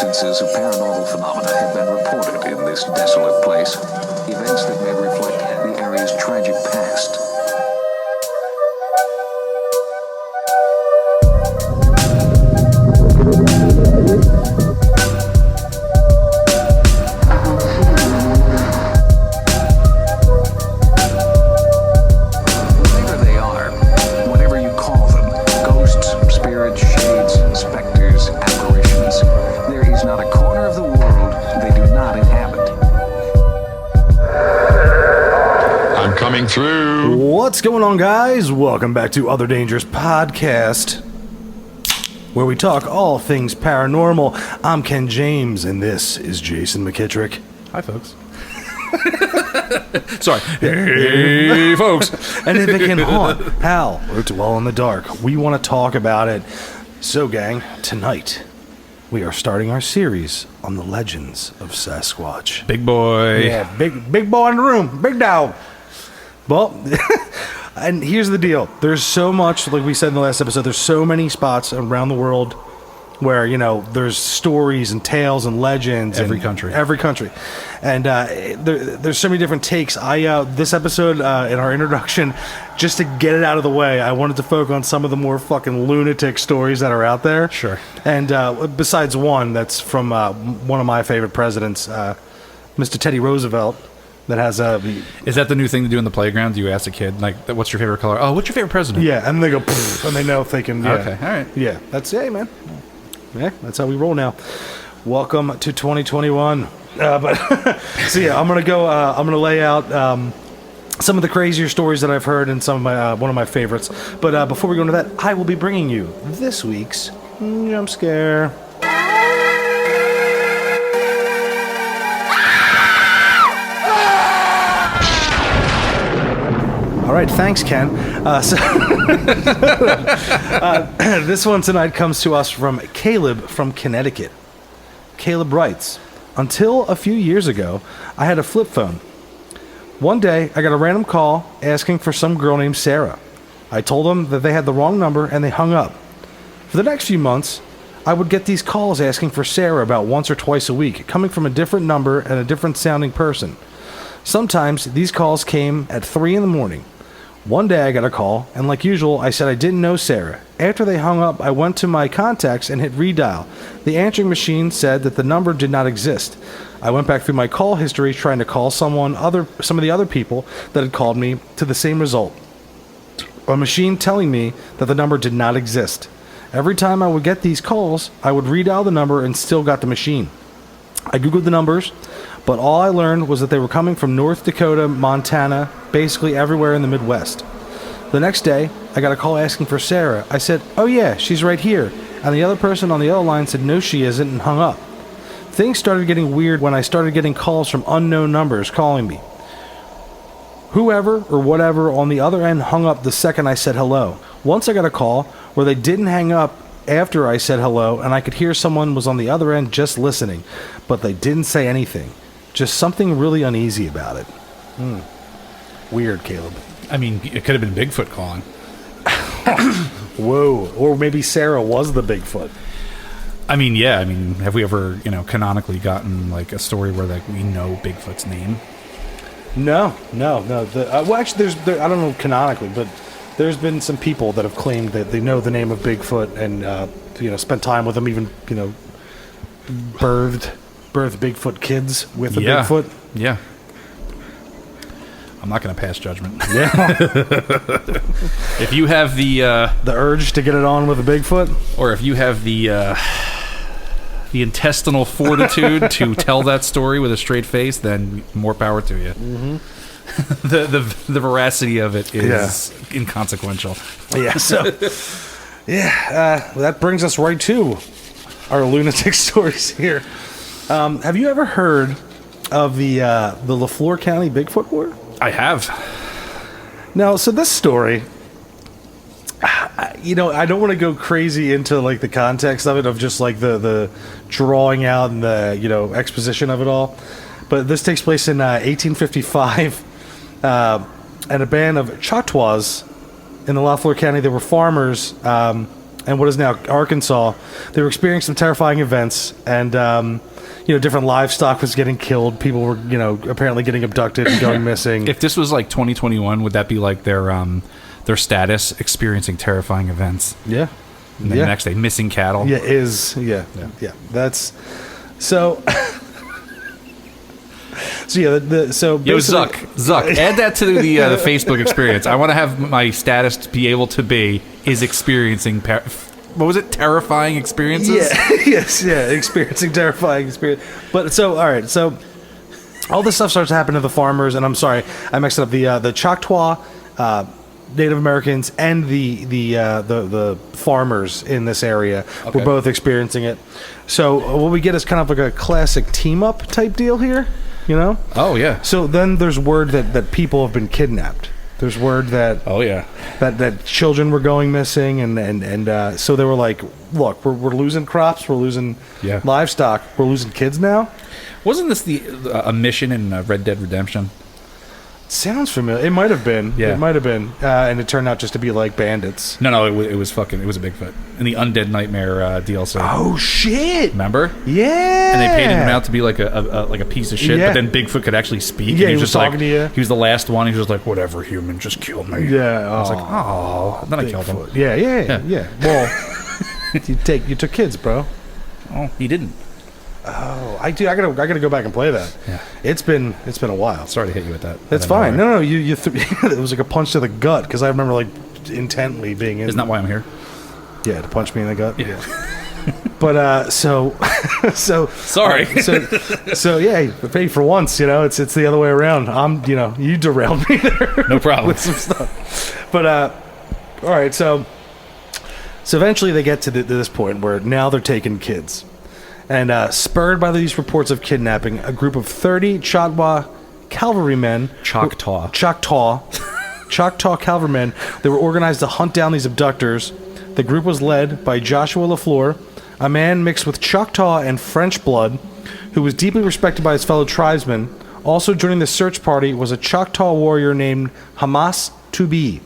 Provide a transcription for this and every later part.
instances of paranormal phenomena have been reported in this desolate place. Events that may reflect the area's tragic past. Whatever they are, whatever you call them, ghosts, spirits, shades, specters, apparitions, there is not a corner of the world they do not inhabit. I'm coming through. What's going on, guys? Welcome back to Other Dangerous Podcast, where we talk all things paranormal. I'm Ken James, and this is Jason McKittrick. Hi, folks. Sorry. Hey, folks. And if it can haunt, how, or dwell in the dark, we want to talk about it. So, gang, tonight we are starting our series on the legends of Sasquatch. Big boy. Yeah, big boy in the room, big dog. Well, and here's the deal. There's so much, like we said in the last episode, there's so many spots around the world where, you know, there's stories and tales and legends. Every and country. Every country. And there's so many different takes. This episode, in our introduction, just to get it out of the way, I wanted to focus on some of the more fucking lunatic stories that are out there. Sure. And besides one that's from one of my favorite presidents, Mr. Teddy Roosevelt. That has Is that the new thing to do in the playground? Do you ask a kid, like, what's your favorite color? Oh, what's your favorite president? yeah, and they go, pfft, and they know if they can. Yeah. Okay, all right. Yeah, hey, man. Yeah, that's how we roll now. Welcome to 2021. But so yeah, I'm gonna lay out some of the crazier stories that I've heard and some of my one of my favorites. But before we go into that, I will be bringing you this week's jump scare. All right, thanks, Ken. This one tonight comes to us from Caleb from Connecticut. Caleb writes, until a few years ago, I had a flip phone. One day, I got a random call asking for some girl named Sarah. I told them that they had the wrong number and they hung up. For the next few months, I would get these calls asking for Sarah about once or twice a week, coming from a different number and a different sounding person. Sometimes these calls came at 3 in the morning. One day I got a call, and like usual, I said I didn't know Sarah. After they hung up, I went to my contacts and hit redial. The answering machine said that the number did not exist. I went back through my call history trying to call some of the other people that had called me to the same result. A machine telling me that the number did not exist. Every time I would get these calls, I would redial the number and still got the machine. I googled the numbers, but all I learned was that they were coming from North Dakota, Montana, basically everywhere in the Midwest. The next day, I got a call asking for Sarah. I said, oh yeah, she's right here. And the other person on the other line said, no she isn't, and hung up. Things started getting weird when I started getting calls from unknown numbers calling me. Whoever or whatever on the other end hung up the second I said hello. Once I got a call where they didn't hang up after I said hello, and I could hear someone was on the other end just listening, but they didn't say anything. Just something really uneasy about it. Weird, Caleb. I mean, it could have been Bigfoot calling. Whoa. Or maybe Sarah was the Bigfoot. I mean, yeah. I mean, have we ever, canonically gotten, like, a story where, like, we know Bigfoot's name? No. Well, actually, I don't know canonically, but there's been some people that have claimed that they know the name of Bigfoot and, spent time with him, even, birthed Bigfoot kids with a Bigfoot. Yeah. I'm not going to pass judgment. Yeah. If you have the urge to get it on with a Bigfoot, or if you have the intestinal fortitude to tell that story with a straight face, then more power to you. Mm-hmm. the veracity of it is inconsequential. Yeah. So, that brings us right to our lunatic stories here. Have you ever heard of the LaFleur County Bigfoot War? I have. No, so this story, I don't want to go crazy into like the context of it, of just like the drawing out and the exposition of it all, but this takes place in 1855, and a band of Choctaws in the LaFleur County. They were farmers and what is now Arkansas. They were experiencing some terrifying events, and different livestock was getting killed. People were, apparently getting abducted and going missing. If this was like 2021, would that be like their status experiencing terrifying events? Yeah. And then the next day, missing cattle. Yeah, that's so. So yeah, Yo, Zuck, add that to the Facebook experience. I want to have my status to be able to be is experiencing. What was it? Terrifying experiences. Yeah, experiencing terrifying experience. But so all right, so all this stuff starts to happen to the farmers, and I'm sorry, I mixed up the Choctaw. Native Americans and the farmers in this area were both experiencing it. So what we get is kind of like a classic team up type deal here, Oh yeah. So then there's word that people have been kidnapped. There's word that that children were going missing, and so they were like, look, we're losing crops, we're losing livestock, we're losing kids now. Wasn't this a mission in Red Dead Redemption? Sounds familiar. It might have been. Yeah. It might have been. And it turned out just to be like bandits. No, it was a Bigfoot. In the Undead Nightmare DLC. Oh, shit. Remember? Yeah. And they painted him out to be like a piece of shit, but then Bigfoot could actually speak. Yeah, and he was just talking to you. He was the last one. He was just like, whatever, human, just kill me. Yeah. I was like, oh. Then I killed him. Yeah. Well, you took kids, bro. Oh, he didn't. Oh, I gotta go back and play that. Yeah, it's been a while. Sorry to hit you with that. That's fine. No, you it was like a punch to the gut because I remember like intently being in. Isn't that why I'm here? Yeah, to punch me in the gut. Yeah. But so sorry. So yeah, pay for once. It's the other way around. You derailed me there. No problem with some stuff. But all right. So eventually they get to this point where now they're taking kids. And spurred by these reports of kidnapping, a group of 30 Choctaw cavalrymen... Choctaw cavalrymen, they were organized to hunt down these abductors. The group was led by Joshua LaFleur, a man mixed with Choctaw and French blood, who was deeply respected by his fellow tribesmen. Also joining the search party was a Choctaw warrior named Hamas Tubi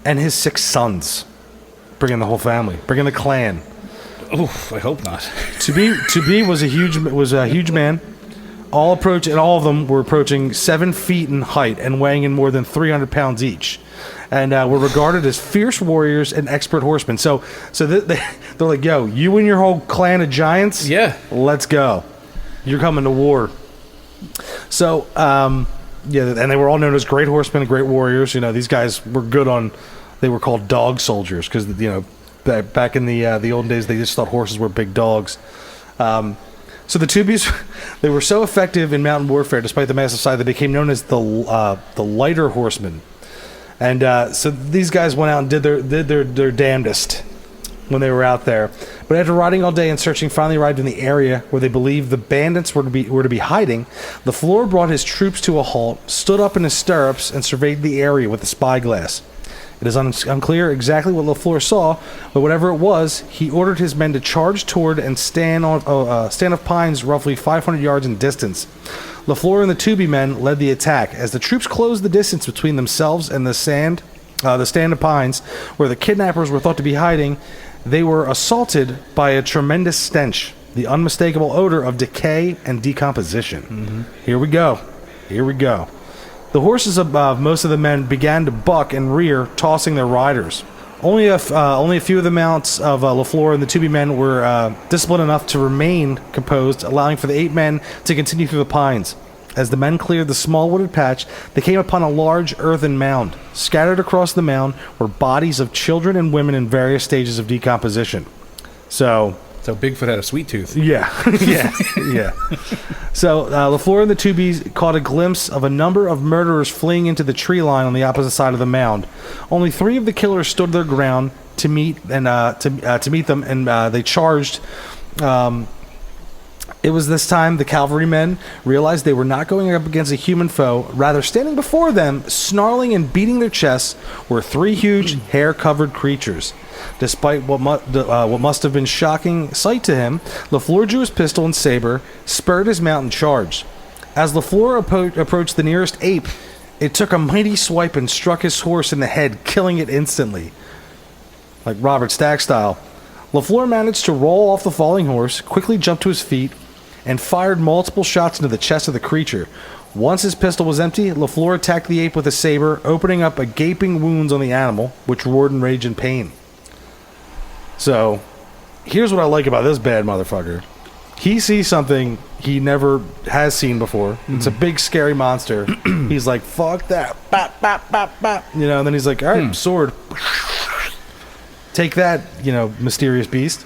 and his 6 sons. Bringing the whole family, bringing the clan. Oof, I hope not. To was a huge man. All of them were approaching 7 feet in height and weighing in more than 300 pounds each, and were regarded as fierce warriors and expert horsemen. So they're like, yo, you and your whole clan of giants, let's go. You're coming to war. So and they were all known as great horsemen and great warriors. These guys were good on. They were called dog soldiers because back in the olden days, they just thought horses were big dogs. So the Tubies, they were so effective in mountain warfare, despite the massive size, they became known as the lighter horsemen. And so these guys went out and did their damnedest when they were out there. But after riding all day and searching, finally arrived in the area where they believed the bandits were to be hiding. LaFleur brought his troops to a halt, stood up in his stirrups, and surveyed the area with a spyglass. It is unclear exactly what LaFleur saw, but whatever it was, he ordered his men to charge toward and stand of pines roughly 500 yards in distance. LaFleur and the Tubi men led the attack. As the troops closed the distance between themselves and the stand of pines, where the kidnappers were thought to be hiding, they were assaulted by a tremendous stench, the unmistakable odor of decay and decomposition. Mm-hmm. Here we go. The horses of most of the men began to buck and rear, tossing their riders. Only a few of the mounts of LaFleur and the Tubi men were disciplined enough to remain composed, allowing for the 8 men to continue through the pines. As the men cleared the small wooded patch, they came upon a large earthen mound. Scattered across the mound were bodies of children and women in various stages of decomposition. So Bigfoot had a sweet tooth. Yeah. So LaFleur and the Tubies caught a glimpse of a number of murderers fleeing into the tree line on the opposite side of the mound. Only 3 of the killers stood their ground to meet them, and they charged. It was this time the cavalrymen realized they were not going up against a human foe. Rather, standing before them, snarling and beating their chests, were 3 huge, hair-covered creatures. Despite what must have been shocking sight to him, LaFleur drew his pistol and saber, spurred his mount, and charged. As LaFleur approached the nearest ape, it took a mighty swipe and struck his horse in the head, killing it instantly. like Robert Stack style. LaFleur managed to roll off the falling horse, quickly jumped to his feet, and fired multiple shots into the chest of the creature. Once his pistol was empty, LaFleur attacked the ape with a saber, opening up a gaping wounds on the animal, which roared in rage and pain. So, here's what I like about this bad motherfucker. He sees something he never has seen before. It's a big, scary monster. He's like, fuck that. Bop, bop, bop, bop. You know, and then he's like, all right, sword. Take that, you know, mysterious beast.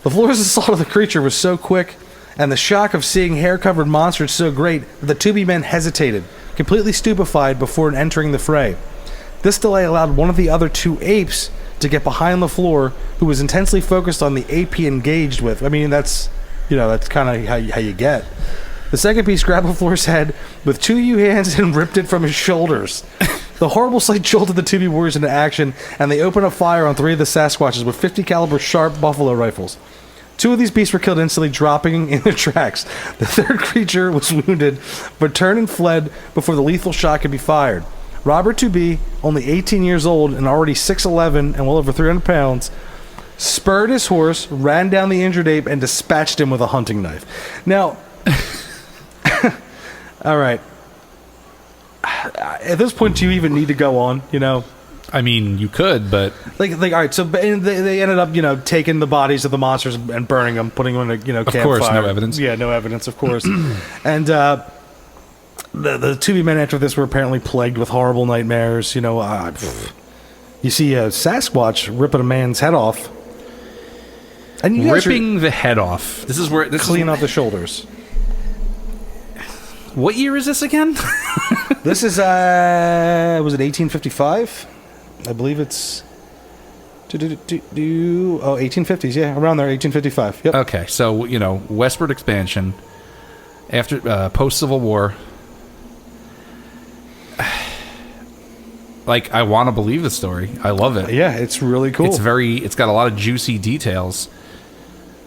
LaFleur's assault of the creature was so quick, and the shock of seeing hair-covered monsters so great, that the 2B men hesitated, completely stupefied before entering the fray. This delay allowed one of the other 2 apes to get behind LaFleur, who was intensely focused on the ape he engaged with. I mean, that's kind of how you get. The second piece grabbed LaFleur's head with 2 U-hands and ripped it from his shoulders. The horrible sight jolted the 2B warriors into action, and they opened up fire on 3 of the Sasquatches with 50 caliber sharp buffalo rifles. 2 of these beasts were killed instantly, dropping in their tracks. The third creature was wounded, but turned and fled before the lethal shot could be fired. Robert 2B, only 18 years old and already 6'11" and well over 300 pounds, spurred his horse, ran down the injured ape, and dispatched him with a hunting knife. Now, all right. At this point, do you even need to go on, you know? I mean, you could, but Like, all right, so they ended up, you know, taking the bodies of the monsters and burning them, putting them in a, you know, campfire. Of course, no evidence. Yeah, no evidence, of course. And the 2B men after this were apparently plagued with horrible nightmares. You know, you see a Sasquatch ripping a man's head off. And you ripping the head off. This is where... clean off the shoulders. What year is this again? This is, was it 1855? I believe it's... 1850s, yeah, around there, 1855. Yep. Okay, so, you know, westward expansion, after post-Civil War. Like, I want to believe the story. I love it. Yeah, it's really cool. It's got a lot of juicy details.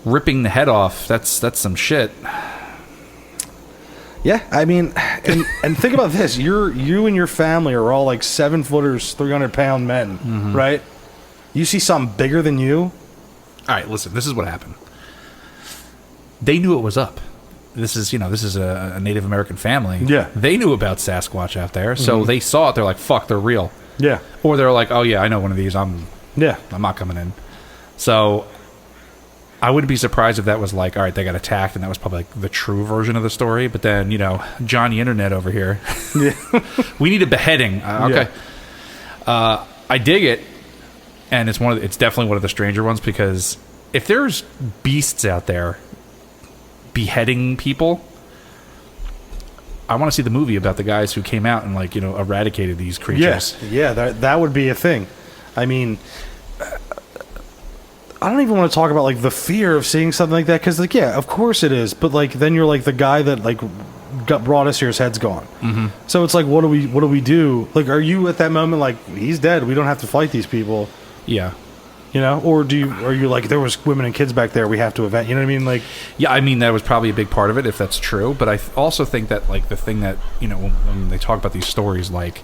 Ripping the head off, that's some shit. Yeah, I mean, and think about this: you and your family are all like 7-footers, 300-pound men, right? You see something bigger than you. All right, listen. This is what happened. They knew it was up. This is a Native American family. Yeah, they knew about Sasquatch out there, so they saw it. They're like, "Fuck, they're real." Yeah, or they're like, "Oh yeah, I know one of these. I'm not coming in." So I wouldn't be surprised if that was like, all right, they got attacked, and that was probably like the true version of the story. But then, you know, Johnny Internet over here, we need a beheading. Okay, I dig it, and it's definitely one of the stranger ones, because if there's beasts out there beheading people, I want to see the movie about the guys who came out and, like, you know, eradicated these creatures. Yeah, that would be a thing. I mean, I don't even want to talk about like the fear of seeing something like that, because, like, yeah, of course it is, but like then you're like the guy that like brought us here, his head's gone. So it's like, what do we do? Like, are you at that moment like, he's dead, we don't have to fight these people? Yeah. You know, or are you like, there was women and kids back there, we have to event? You know what I mean? Like, yeah, I mean, that was probably a big part of it, if that's true. But I also think that, like, the thing that, you know, when they talk about these stories, like,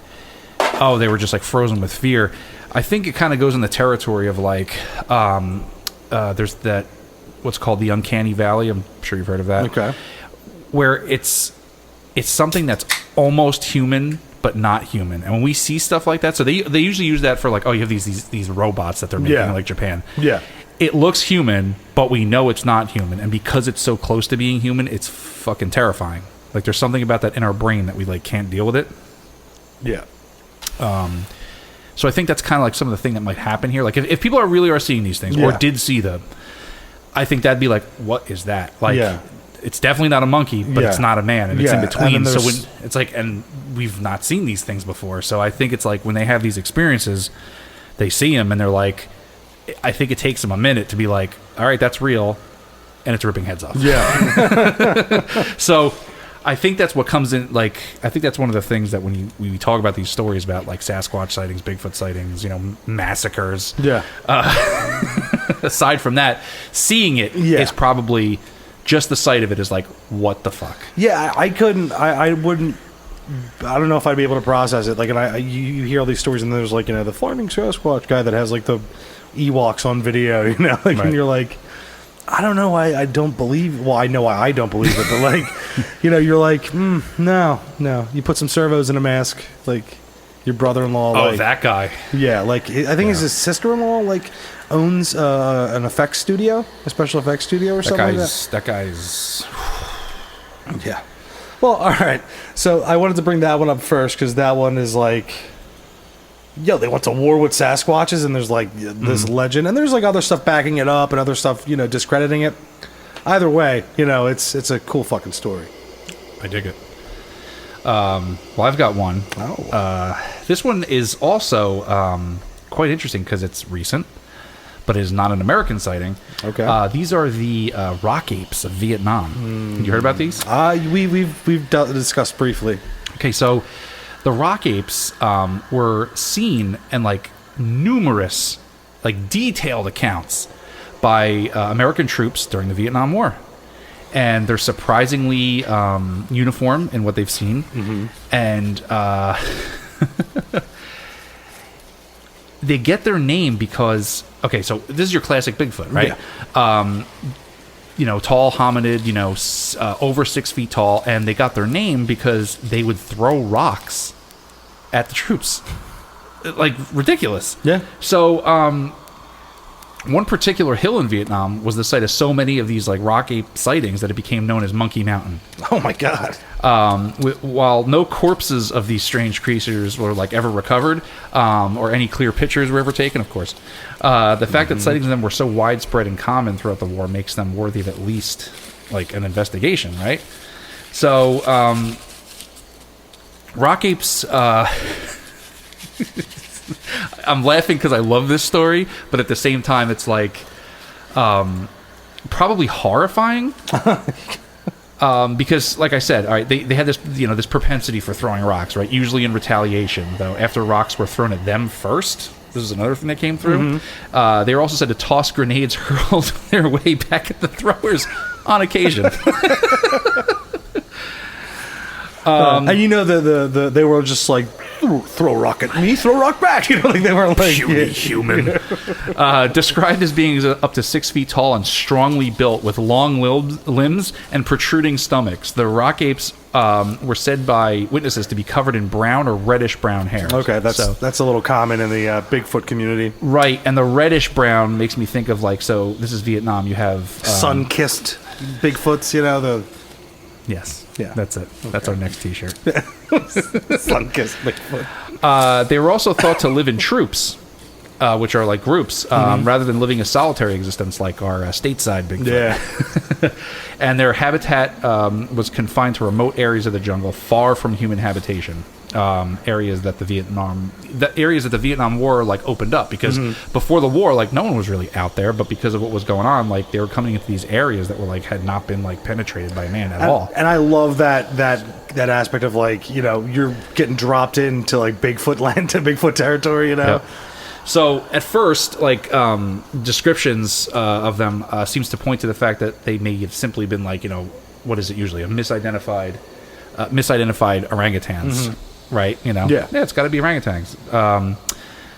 oh, they were just like frozen with fear, I think it kind of goes in the territory of like, there's that what's called the uncanny valley. I'm sure you've heard of that. Okay. Where it's something that's almost human but not human. And when we see stuff like that, so they usually use that for like, oh, you have these robots that they're making, like Japan. Yeah. It looks human, but we know it's not human, and because it's so close to being human, it's fucking terrifying. Like, there's something about that in our brain that we like can't deal with it. Yeah. So I think that's kind of like some of the thing that might happen here. Like, if people really are seeing these things, or did see them, I think that'd be like, what is that? Like, it's definitely not a monkey, but it's not a man, and it's in between. So when it's like, and we've not seen these things before. So I think it's like when they have these experiences, they see them and they're like, I think it takes them a minute to be like, all right, that's real, and it's ripping heads off. Yeah. So I think that's what comes in. Like, I think that's one of the things that when we talk about these stories about like Sasquatch sightings, Bigfoot sightings, you know, massacres. Yeah. Aside from that, seeing it is probably just the sight of it is like, what the fuck? Yeah, I wouldn't I don't know if I'd be able to process it. Like, and you hear all these stories, and there's like, the flying Sasquatch guy that has like the Ewoks on video, like, Right. and you're like, I don't know why I don't believe. Well, I know why I don't believe it, but like, you're like, no. You put some servos in a mask, like your brother-in-law. Oh, like, that guy. Yeah, like I think his sister-in-law like owns an effects studio, a special effects studio or something like that. That guy's. Yeah. Well, all right. So I wanted to bring that one up first because that one is like, they went to war with Sasquatches, and there's like this legend, and there's like other stuff backing it up and other stuff, discrediting it. Either way, it's a cool fucking story. I dig it. Well, I've got one. This one is also quite interesting because it's recent, but it is not an American sighting. Okay. These are the rock apes of Vietnam. You heard about these? We've discussed briefly. Okay, so the rock apes were seen in like numerous, like detailed accounts by American troops during the Vietnam War. And they're surprisingly uniform in what they've seen. Mm-hmm. And they get their name because, okay, so this is your classic Bigfoot, right? Yeah. Tall hominid, over 6 feet tall. And they got their name because they would throw rocks at the troops. Like, ridiculous. Yeah. So, one particular hill in Vietnam was the site of so many of these like rock ape sightings that it became known as Monkey Mountain. Oh my God! While no corpses of these strange creatures were like ever recovered, or any clear pictures were ever taken, of course, the fact that sightings of them were so widespread and common throughout the war makes them worthy of at least like an investigation, right? So, rock apes. I'm laughing because I love this story, but at the same time, it's like probably horrifying. Because, like I said, all right, they had this this propensity for throwing rocks, right? Usually in retaliation, though. After rocks were thrown at them first, this is another thing that came through. Mm-hmm. They were also said to toss grenades hurled their way back at the throwers on occasion. And they were just like, throw rock at me, throw rock back. Like they were like puny human. Described as being up to 6 feet tall and strongly built with long limbs and protruding stomachs. The rock apes were said by witnesses to be covered in brown or reddish brown hair. Okay, that's a little common in the Bigfoot community. Right, and the reddish brown makes me think of like, so this is Vietnam. You have sun-kissed Bigfoots. Yes. Yeah. That's it. Okay. That's our next t-shirt. Sun-kissed Bigfoot. They were also thought to live in troops, which are like groups, rather than living a solitary existence like our stateside Bigfoot. Yeah. And their habitat was confined to remote areas of the jungle, far from human habitation. Areas that the Vietnam War like opened up, because before the war, like no one was really out there, but because of what was going on, like they were coming into these areas that were like had not been like penetrated by man at all. And I love that aspect of like you're getting dropped into like Bigfoot land, to Bigfoot territory. Yep. So at first, like descriptions of them seems to point to the fact that they may have simply been like what is it usually a misidentified orangutans. Right, Yeah, it's got to be orangutans.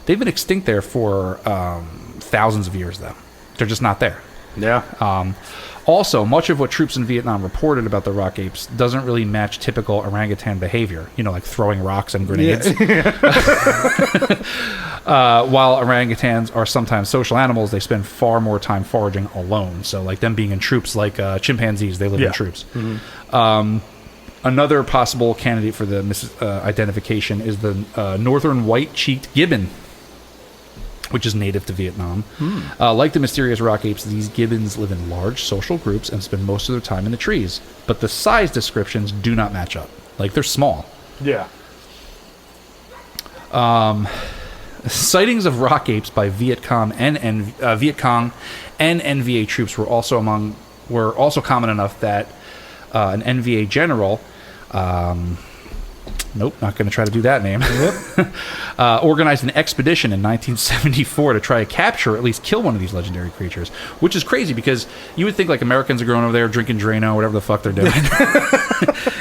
They've been extinct there for thousands of years, though. They're just not there. Yeah. Also, much of what troops in Vietnam reported about the rock apes doesn't really match typical orangutan behavior. Like throwing rocks and grenades. Yeah. While orangutans are sometimes social animals, they spend far more time foraging alone. So, like them being in troops, like chimpanzees, they live in troops. Mm-hmm. Another possible candidate for the misidentification is the northern white-cheeked gibbon, which is native to Vietnam. Like the mysterious rock apes, these gibbons live in large social groups and spend most of their time in the trees. But the size descriptions do not match up. Like, they're small. Yeah. Sightings of rock apes by Viet Cong and NVA troops were also common enough that an NVA general, nope, not going to try to do that name, organized an expedition in 1974 to try to capture or at least kill one of these legendary creatures, which is crazy because you would think like Americans are going over there drinking Drano, whatever the fuck they're doing.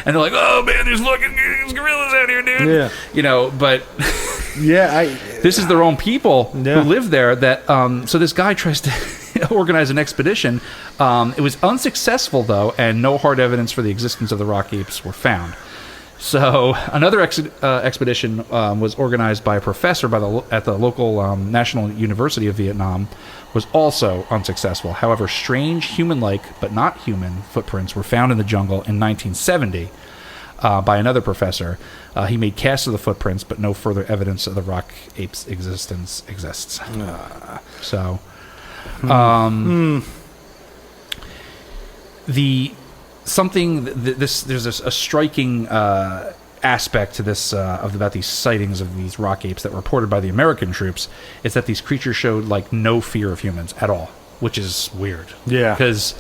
And they're like, oh man, there's fucking gorillas out here, dude. Yeah. You know, but Yeah, this is their own people Yeah. who live there. That so this guy tries to organize an expedition. It was unsuccessful though, and no hard evidence for the existence of the rock apes were found. So another expedition was organized by a professor at the local National University of Vietnam. Was also unsuccessful. However, strange human-like but not human footprints were found in the jungle in 1970 by another professor. He made casts of the footprints, but no further evidence of the rock ape's existence exists. So, there's a striking aspect to this about these sightings of these rock apes that were reported by the American troops is that these creatures showed like no fear of humans at all, which is weird. Yeah, because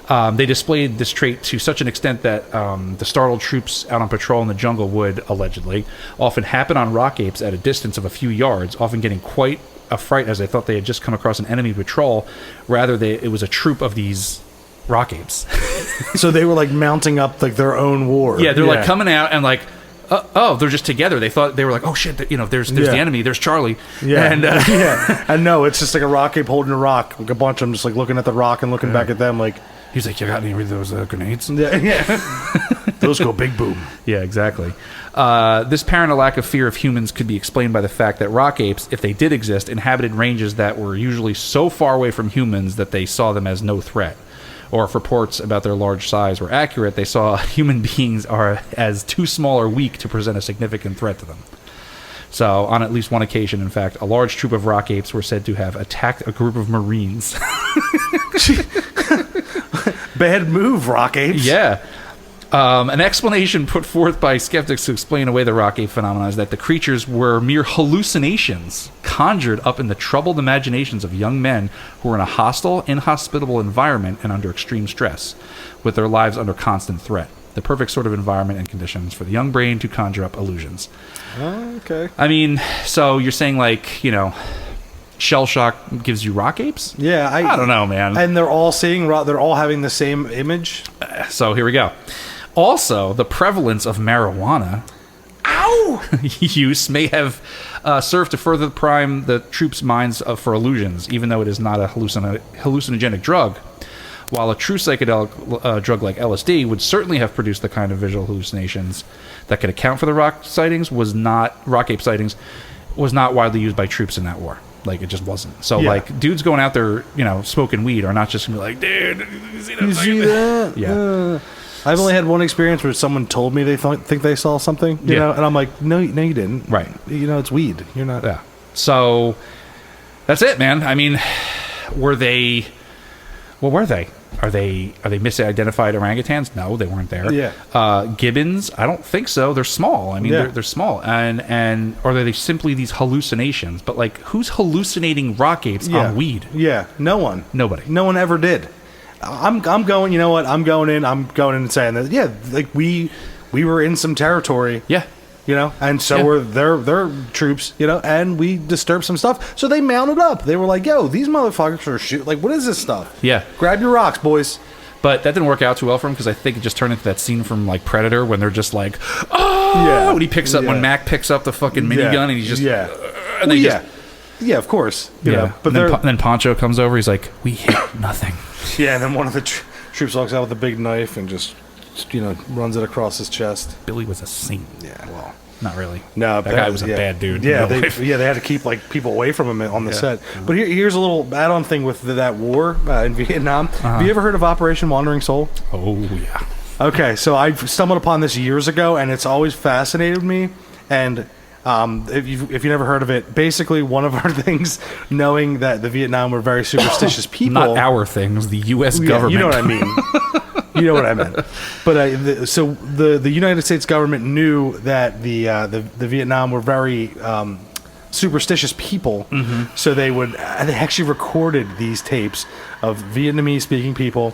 they displayed this trait to such an extent that the startled troops out on patrol in the jungle would allegedly often happen on rock apes at a distance of a few yards, often getting quite a fright as they thought they had just come across an enemy patrol. Rather, it was a troop of these rock apes. So they were like mounting up like their own war. Yeah, they're like coming out and like, they're just together. They thought they were like, oh shit, you know, there's the enemy, there's Charlie. Yeah, and yeah, and no, it's just like a rock ape holding a rock. Like a bunch of them just like looking at the rock and looking back at them. Like he's like, you got any of those grenades? Yeah, those go big boom. Yeah, exactly. This apparent lack of fear of humans could be explained by the fact that rock apes, if they did exist, inhabited ranges that were usually so far away from humans that they saw them as no threat. Or if reports about their large size were accurate, they saw human beings as too small or weak to present a significant threat to them. So, on at least one occasion, in fact, a large troop of rock apes were said to have attacked a group of Marines. Bad move, rock apes. Yeah. An explanation put forth by skeptics to explain away the rock ape phenomenon is that the creatures were mere hallucinations conjured up in the troubled imaginations of young men who were in a hostile, inhospitable environment and under extreme stress, with their lives under constant threat. The perfect sort of environment and conditions for the young brain to conjure up illusions. Okay. I mean, so you're saying like, you know, shell shock gives you rock apes? Yeah, I don't know, man. And they're all they're all having the same image. So here we go. Also, the prevalence of marijuana use may have served to further prime the troops' minds for illusions, even though it is not a hallucinogenic drug. While a true psychedelic drug like LSD would certainly have produced the kind of visual hallucinations that could account for the rock ape sightings, was not widely used by troops in that war. Like, it just wasn't. So, like, dudes going out there, you know, smoking weed are not just going to be like, dude, you see that? Yeah. I've only had one experience where someone told me they think they saw something, you know, and I'm like, no, you didn't. Right. You know, it's weed. You're not. Yeah. So that's it, man. I mean, were they? What were they? Are they misidentified orangutans? No, they weren't there. Yeah. Gibbons? I don't think so. They're small. I mean, they're small, and or are they simply these hallucinations? But like, who's hallucinating rock apes on weed? Yeah. No one. Nobody. No one ever did. I'm going. You know what? I'm going in and saying that. Yeah, like we were in some territory. Yeah. You know, and so were their troops. You know, and we disturbed some stuff. So they mounted up. They were like, "Yo, these motherfuckers are shoot. Like, what is this stuff? Yeah. Grab your rocks, boys." But that didn't work out too well for him because I think it just turned into that scene from like Predator when they're just like, "Oh!" Yeah. When he picks up when Mac picks up the fucking minigun and he's just and they just. Yeah, of course. You know, but then Poncho comes over. He's like, "We hit nothing." Yeah, and then one of the troops walks out with a big knife and just, you know, runs it across his chest. Billy was a saint. Yeah, well, not really. No, that guy was a bad dude. Yeah, they had to keep like people away from him on the set. But here's a little add-on thing with that war in Vietnam. Have you ever heard of Operation Wandering Soul? Oh yeah. Okay, so I stumbled upon this years ago, and it's always fascinated me. And if you never heard of it, basically one of our things, knowing that the Vietnam were very superstitious people. Not our things, the U.S. government. You know what I mean. You know what I meant. But so the United States government knew that the Vietnam were very superstitious people, so they actually recorded these tapes of Vietnamese speaking people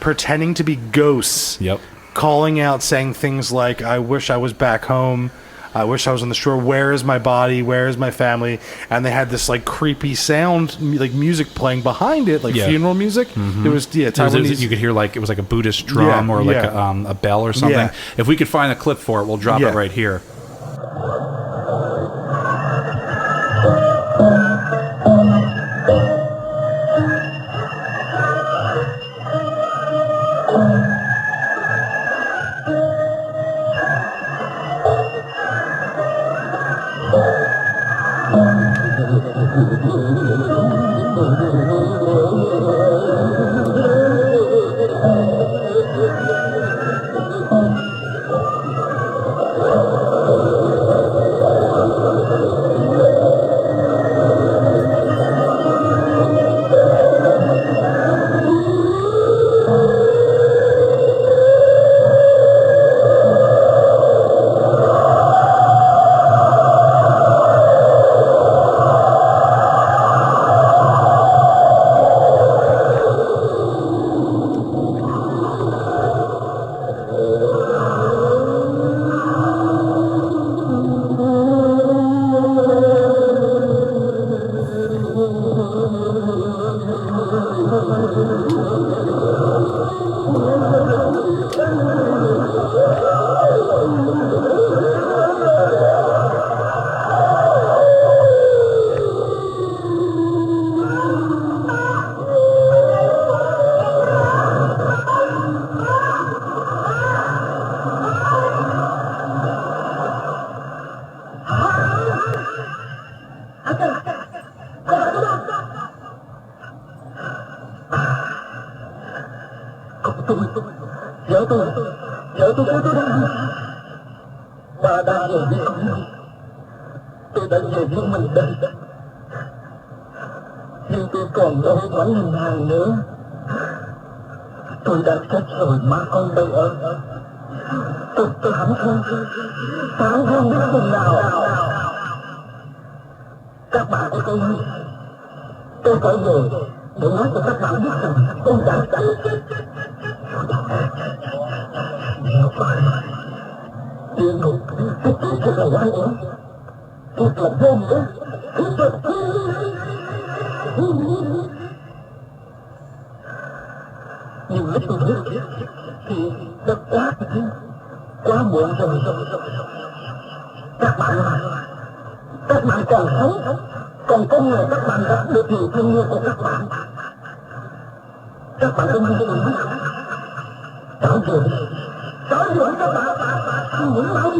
pretending to be ghosts. Yep. Calling out, saying things like, "I wish I was back home." I wish I was on the shore. Where is my body? Where is my family? And they had this like creepy sound, like music playing behind it, like funeral music. It was Taiwanese. You could hear like it was like a Buddhist drum or like a bell or something. Yeah. If we could find a clip for it, we'll drop it right here. Vợ tôi tới đây. Bà đang về với con. Tôi đã về với mình đây. Nhưng tôi còn đâu quán ngân hàng nữa. Tôi đã chết rồi mà con đâu ở. Tôi hẳn không biết phần nào. Các bạn của tôi phải về để nói cho các bạn biết rằng tôi đã chết. Nếu phải địa ngục thật là oan uổng, thật là vô nghĩa, nhưng lúc tôi biết thì đã quá muộn rồi. Các bạn còn sống, còn con người các bạn đã được nhiều thương yêu của các bạn. Các bạn không biết gì hết. Trở về các bạn, những mau đi,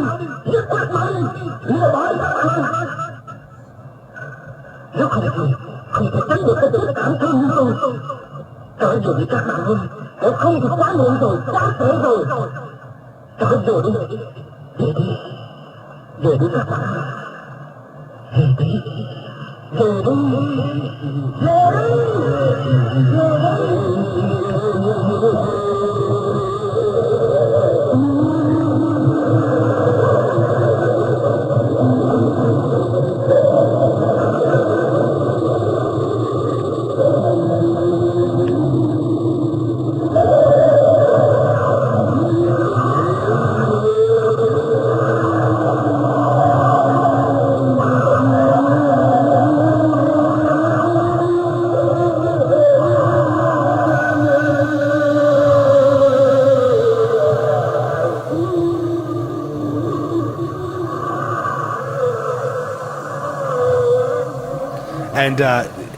nhất quyết mau đi, lừa bỏ các bạn. Nếu không thể tránh được cái tình cảm thương như tôi. Trở về đi các bạn ơi, nếu không thì quá muộn rồi, quá trễ rồi. Trở về đi, về đi các bạn. Về đi. And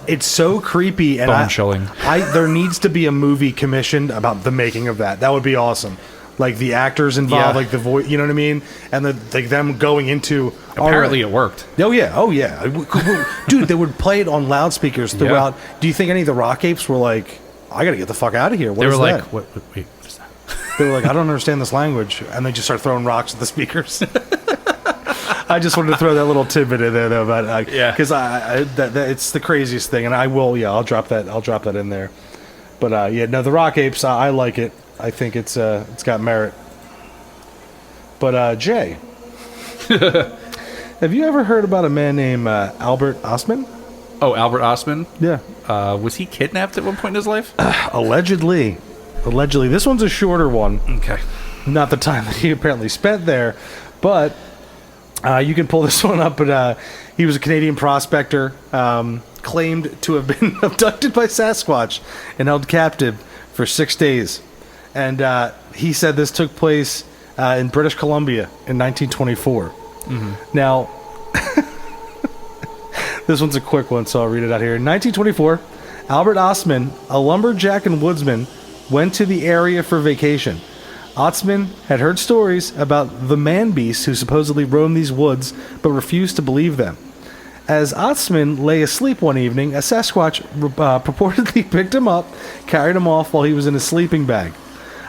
it's so creepy, and Bone-chilling. There needs to be a movie commissioned about the making of that. That would be awesome. Like the actors involved, like the voice, you know what I mean, and like them going into. Apparently, it worked. Oh yeah, dude, they would play it on loudspeakers throughout. Yeah. Do you think any of the rock apes were like, "I got to get the fuck out of here"? What is that? Wait, what is that? They were like, "I don't understand this language," and they just start throwing rocks at the speakers. I just wanted to throw that little tidbit in there, though, about because it's the craziest thing, and I'll drop that in there. But the rock apes, I like it. I think it's got merit. But Jay, have you ever heard about a man named Albert Ostman? Oh, Albert Ostman? Yeah. Was he kidnapped at one point in his life? Allegedly. This one's a shorter one. Okay. Not the time that he apparently spent there, but You can pull this one up, but he was a Canadian prospector, claimed to have been abducted by Sasquatch and held captive for 6 days. And he said this took place in British Columbia in 1924. Now, this one's a quick one, so I'll read it out here. In 1924, Albert Ostman, a lumberjack and woodsman, went to the area for vacation. Ostman had heard stories about the man-beasts who supposedly roamed these woods, but refused to believe them. As Ostman lay asleep one evening, a Sasquatch purportedly picked him up, carried him off while he was in a sleeping bag.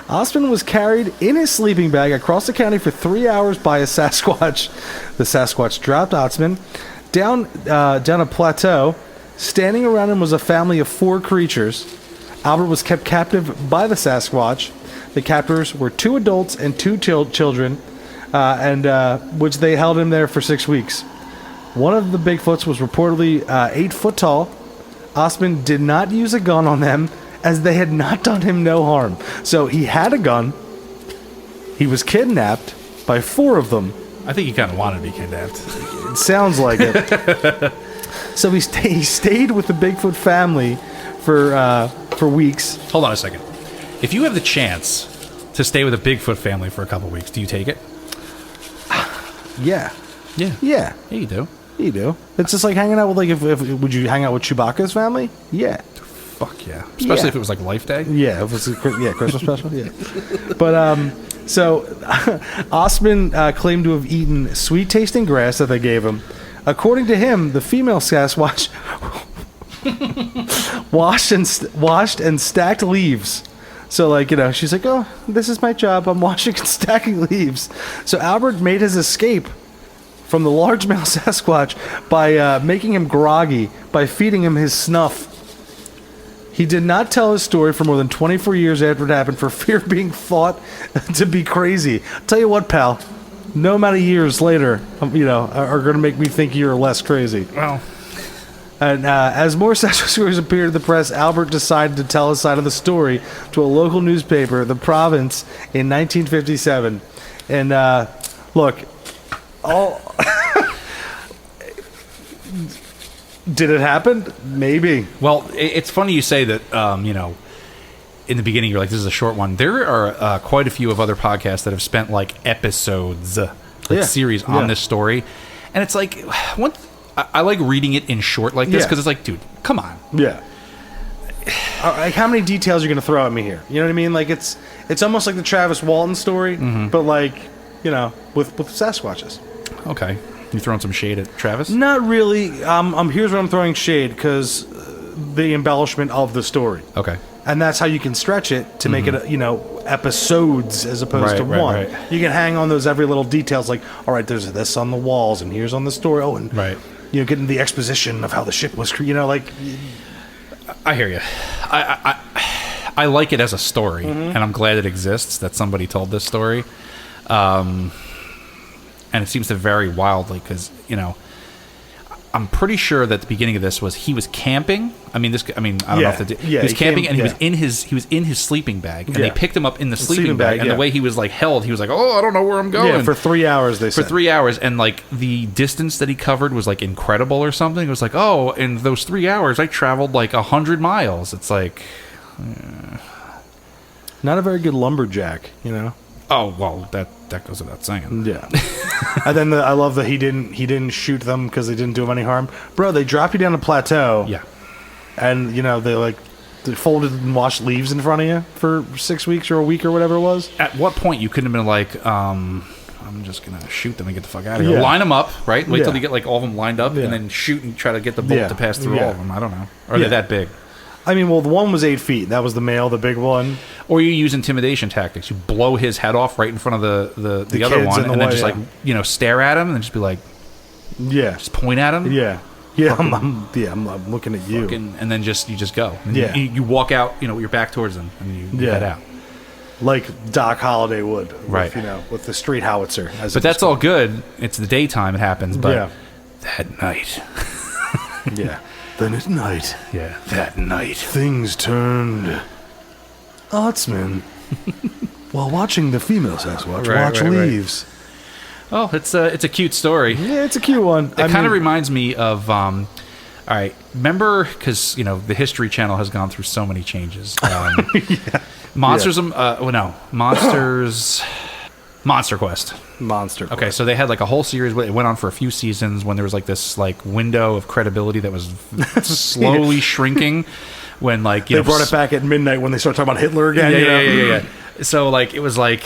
Ostman was carried in his sleeping bag across the county for 3 hours by a Sasquatch. The Sasquatch dropped Ostman down a plateau. Standing around him was a family of 4 creatures. Albert was kept captive by the Sasquatch. The captors were 2 adults and 2 children, which they held him there for 6 weeks. One of the Bigfoots was reportedly 8 foot tall. Ostman did not use a gun on them, as they had not done him no harm. So he had a gun. He was kidnapped by 4 of them. I think he kind of wanted to be kidnapped. It sounds like it. So he stayed with the Bigfoot family for weeks. Hold on a second. If you have the chance to stay with a Bigfoot family for a couple weeks, do you take it? Yeah. Yeah. Yeah. Yeah, you do. You do. It's just like hanging out with, like, if would you hang out with Chewbacca's family? Yeah. Fuck yeah. Especially Yeah. if it was like Life Day. Yeah, if it's Christmas special. Yeah. But so Ostman claimed to have eaten sweet tasting grass that they gave him. According to him, the female Sasquatch washed and stacked leaves. So, like, she's like, oh, this is my job. I'm washing and stacking leaves. So Albert made his escape from the large male Sasquatch by making him groggy, by feeding him his snuff. He did not tell his story for more than 24 years after it happened for fear of being thought to be crazy. I'll tell you what, pal. No amount of years later, are going to make me think you're less crazy. Well. And as more Sasquatch stories appeared in the press, Albert decided to tell his side of the story to a local newspaper, The Province, in 1957. And look, did it happen? Maybe. Well, it's funny you say that, in the beginning you're like, this is a short one. There are quite a few of other podcasts that have spent, like, episodes, series on this story. And it's like, I like reading it in short like this, because it's like, dude, come on. Yeah. Like, how many details are you going to throw at me here? You know what I mean? Like, it's almost like the Travis Walton story, but, like, with Sasquatches. Okay. You throwing some shade at Travis? Not really. Here's where I'm throwing shade, because the embellishment of the story. Okay. And that's how you can stretch it to make it, episodes as opposed to one. Right. You can hang on those every little details, like, all right, there's this on the walls, and here's on the story. Oh, and getting the exposition of how the ship was, like. I hear you. I like it as a story, and I'm glad it exists that somebody told this story. And it seems to vary wildly because, I'm pretty sure that the beginning of this was he was camping. I don't know if he was camping and he was in his sleeping bag, and they picked him up in the sleeping bag, and the way he was, like, held, he was like, oh, I don't know where I'm going. Yeah, for 3 hours they said. For 3 hours, and, like, the distance that he covered was, like, incredible or something. It was like, oh, in those 3 hours I traveled like 100 miles. It's like, not a very good lumberjack, Oh, well, that goes without saying. Yeah. And then I love that he didn't shoot them because they didn't do him any harm. Bro, they drop you down a plateau. Yeah. And, they folded and washed leaves in front of you for 6 weeks or a week or whatever it was. At what point you couldn't have been like, I'm just going to shoot them and get the fuck out of here. Yeah. Line them up, right? Wait till you get, like, all of them lined up, Yeah. and then shoot and try to get the bolt to pass through all of them. I don't know. Or are they that big? I mean, well, the one was 8 feet. That was the male, the big one. Or you use intimidation tactics. You blow his head off right in front of the other kids one, in the and then way, just stare at him, and then just be like, just point at him. Yeah. Yeah, I'm looking at you. And then you just go. And Yeah. you walk out, with your back towards them, and you head out. Like Doc Holliday would, Right. with the street howitzer. But that's all good. It's the daytime it happens, but that night. Yeah. Then at night, that night, things turned Otsman while watching the female Sasquatch watch leaves. Oh, it's a cute story. Yeah, it's a cute one. It kind of reminds me of, all right, remember, because, the History Channel has gone through so many changes. Monsters, Monster Quest. Monster Quest. Okay, so they had like a whole series. It went on for a few seasons when there was like this like window of credibility that was slowly shrinking. When like they brought it back at midnight when they started talking about Hitler again. Yeah. So like it was like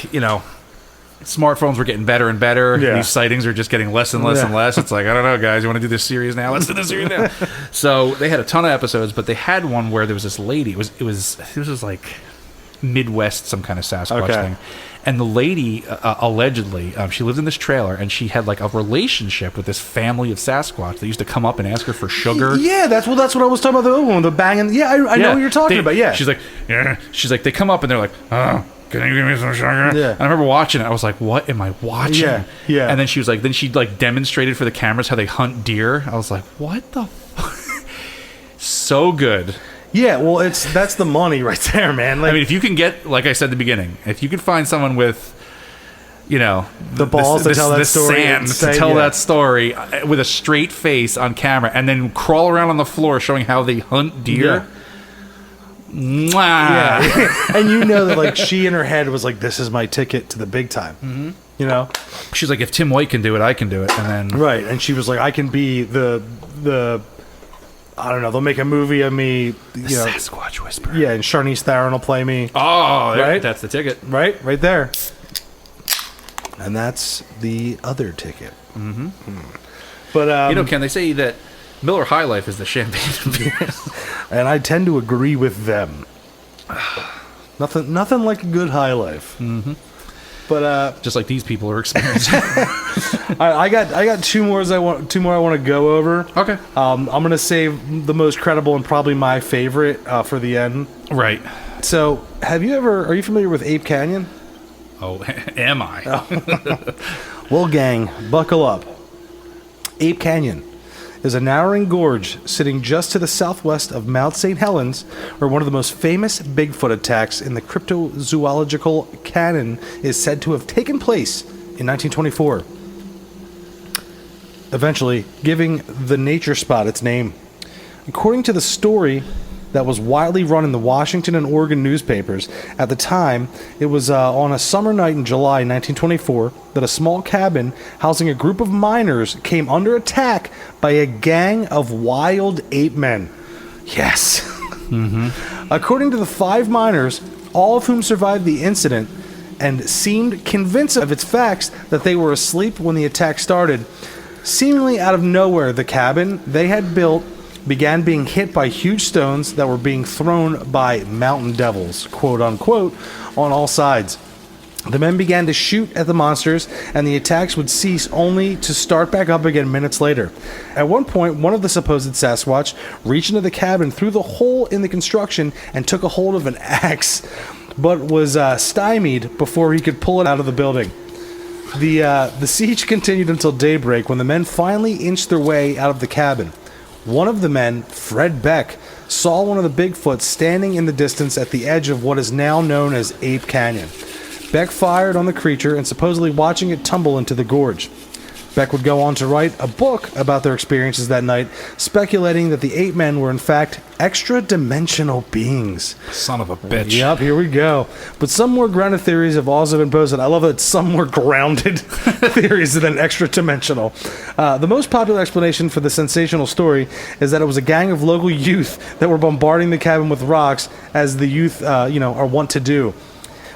smartphones were getting better and better. Yeah. These sightings are just getting less and less and less. It's like, I don't know, guys. You want to do this series now? Let's do this series now. So they had a ton of episodes, but they had one where there was this lady. It was like Midwest, some kind of Sasquatch thing. And the lady, allegedly, she lived in this trailer, and she had like a relationship with this family of Sasquatch. They used to come up and ask her for sugar. Yeah, that's what I was talking about. The other one, the banging. Yeah, I know what you're talking about. Yeah, she's like, they come up and they're like, oh, can you give me some sugar? Yeah. And I remember watching it. I was like, what am I watching? Yeah. And then she was like, she demonstrated for the cameras how they hunt deer. I was like, what the So good. Yeah, well, that's the money right there, man. Like, I mean, if you can get, like I said at the beginning, if you can find someone with, the balls to tell that story, sand to tell that story with a straight face on camera, and then crawl around on the floor showing how they hunt deer. Mwah. Yeah, and that like she in her head was like, "This is my ticket to the big time." Mm-hmm. She's like, "If Tim White can do it, I can do it." And then right, and she was like, "I can be the." I don't know. They'll make a movie of me. Sasquatch Whisperer. Yeah, and Charlize Theron will play me. Oh, right. That's the ticket. Right there. And that's the other ticket. Mm-hmm. But Ken, they say that Miller High Life is the champagne beer, and I tend to agree with them. Nothing like a good high life. Mm-hmm. But just like these people are experiencing. I got two more I want to go over. Okay. I'm gonna save the most credible and probably my favorite for the end. Right. So, are you familiar with Ape Canyon? Oh, am I? Well, gang, buckle up. Ape Canyon is a narrowing gorge sitting just to the southwest of Mount St. Helens, where one of the most famous Bigfoot attacks in the cryptozoological canon is said to have taken place in 1924, eventually giving the nature spot its name. According to the story that was widely run in the Washington and Oregon newspapers at the time, it was on a summer night in July 1924 that a small cabin housing a group of miners came under attack by a gang of wild ape men. Yes. Mm-hmm. According to the 5 miners, all of whom survived the incident and seemed convinced of its facts that they were asleep when the attack started, seemingly out of nowhere, the cabin they had built began being hit by huge stones that were being thrown by mountain devils, quote unquote, on all sides. The men began to shoot at the monsters, and the attacks would cease only to start back up again minutes later. At one point, one of the supposed Sasquatch reached into the cabin through the hole in the construction and took a hold of an axe, but was stymied before he could pull it out of the building. The siege continued until daybreak, when the men finally inched their way out of the cabin. One of the men, Fred Beck, saw one of the Bigfoot standing in the distance at the edge of what is now known as Ape Canyon. Beck fired on the creature and supposedly watching it tumble into the gorge. Beck would go on to write a book about their experiences that night, speculating that the ape men were in fact extra-dimensional beings. Son of a bitch. Yep, here we go. But some more grounded theories have also been posted. I love that it's some more grounded theories than extra-dimensional. The most popular explanation for the sensational story is that it was a gang of local youth that were bombarding the cabin with rocks, as the youth, are wont to do.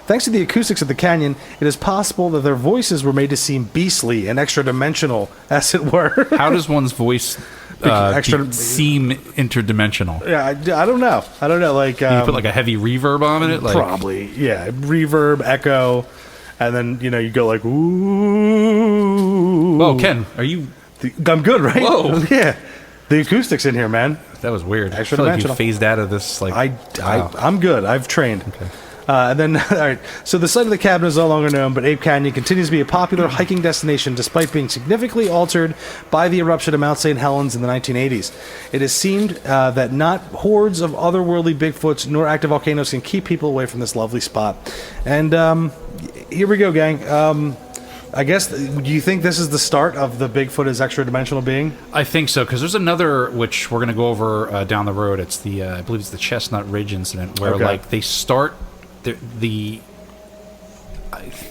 Thanks to the acoustics of the canyon, it is possible that their voices were made to seem beastly and extra-dimensional, as it were. How does one's voice seem interdimensional? Yeah, I don't know. Like, you put like a heavy reverb on it? Like, probably, yeah. Reverb, echo, and then, you go like, ooh. Whoa, Ken, are you... I'm good, right? Whoa. Yeah. The acoustics in here, man. That was weird. Extra I feel like you dimensional. phased out of this, like... I'm good. I've trained. Okay. And then, all right, so the site of the cabin is no longer known, but Ape Canyon continues to be a popular hiking destination despite being significantly altered by the eruption of Mount St. Helens in the 1980s. It has seemed that not hordes of otherworldly Bigfoots nor active volcanoes can keep people away from this lovely spot. And here we go, gang. I guess, do you think this is the start of the Bigfoot as extra-dimensional being? I think so, because there's another, which we're going to go over down the road. It's the, I believe it's the Chestnut Ridge incident, where, like, they start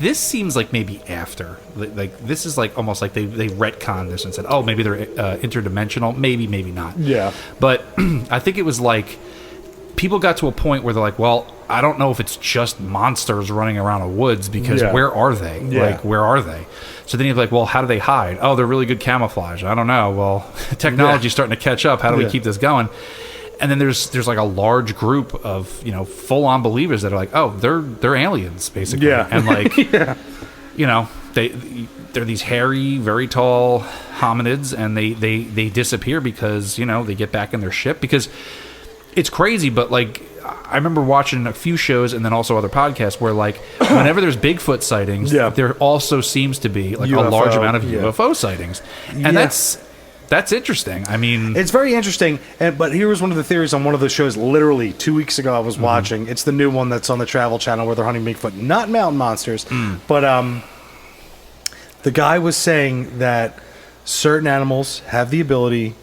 this seems like maybe after. Like, this is, like, almost like they retconned this and said, oh, maybe they're interdimensional. Maybe not. Yeah. But I think it was, like, people got to a point where they're like, well, I don't know if it's just monsters running around the woods, because where are they? Yeah. Like, where are they? So then you're like, well, how do they hide? Oh, they're really good camouflage. I don't know. Well, technology's starting to catch up. How do we keep this going? And then there's like a large group of, you know, full-on believers that are like, oh, they're aliens, basically. Yeah. And like, you know, they're these hairy, very tall hominids, and they disappear because, you know, they get back in their ship. Because it's crazy, but like, I remember watching a few shows and then also other podcasts where, like, whenever there's Bigfoot sightings, there also seems to be like UFO, a large amount of UFO sightings, and that's interesting. I mean, it's very interesting. But here was one of the theories on one of the shows. Literally 2 weeks ago, I was watching. It's the new one that's on the Travel Channel where they're hunting Bigfoot, not mountain monsters. But the guy was saying that certain animals have the ability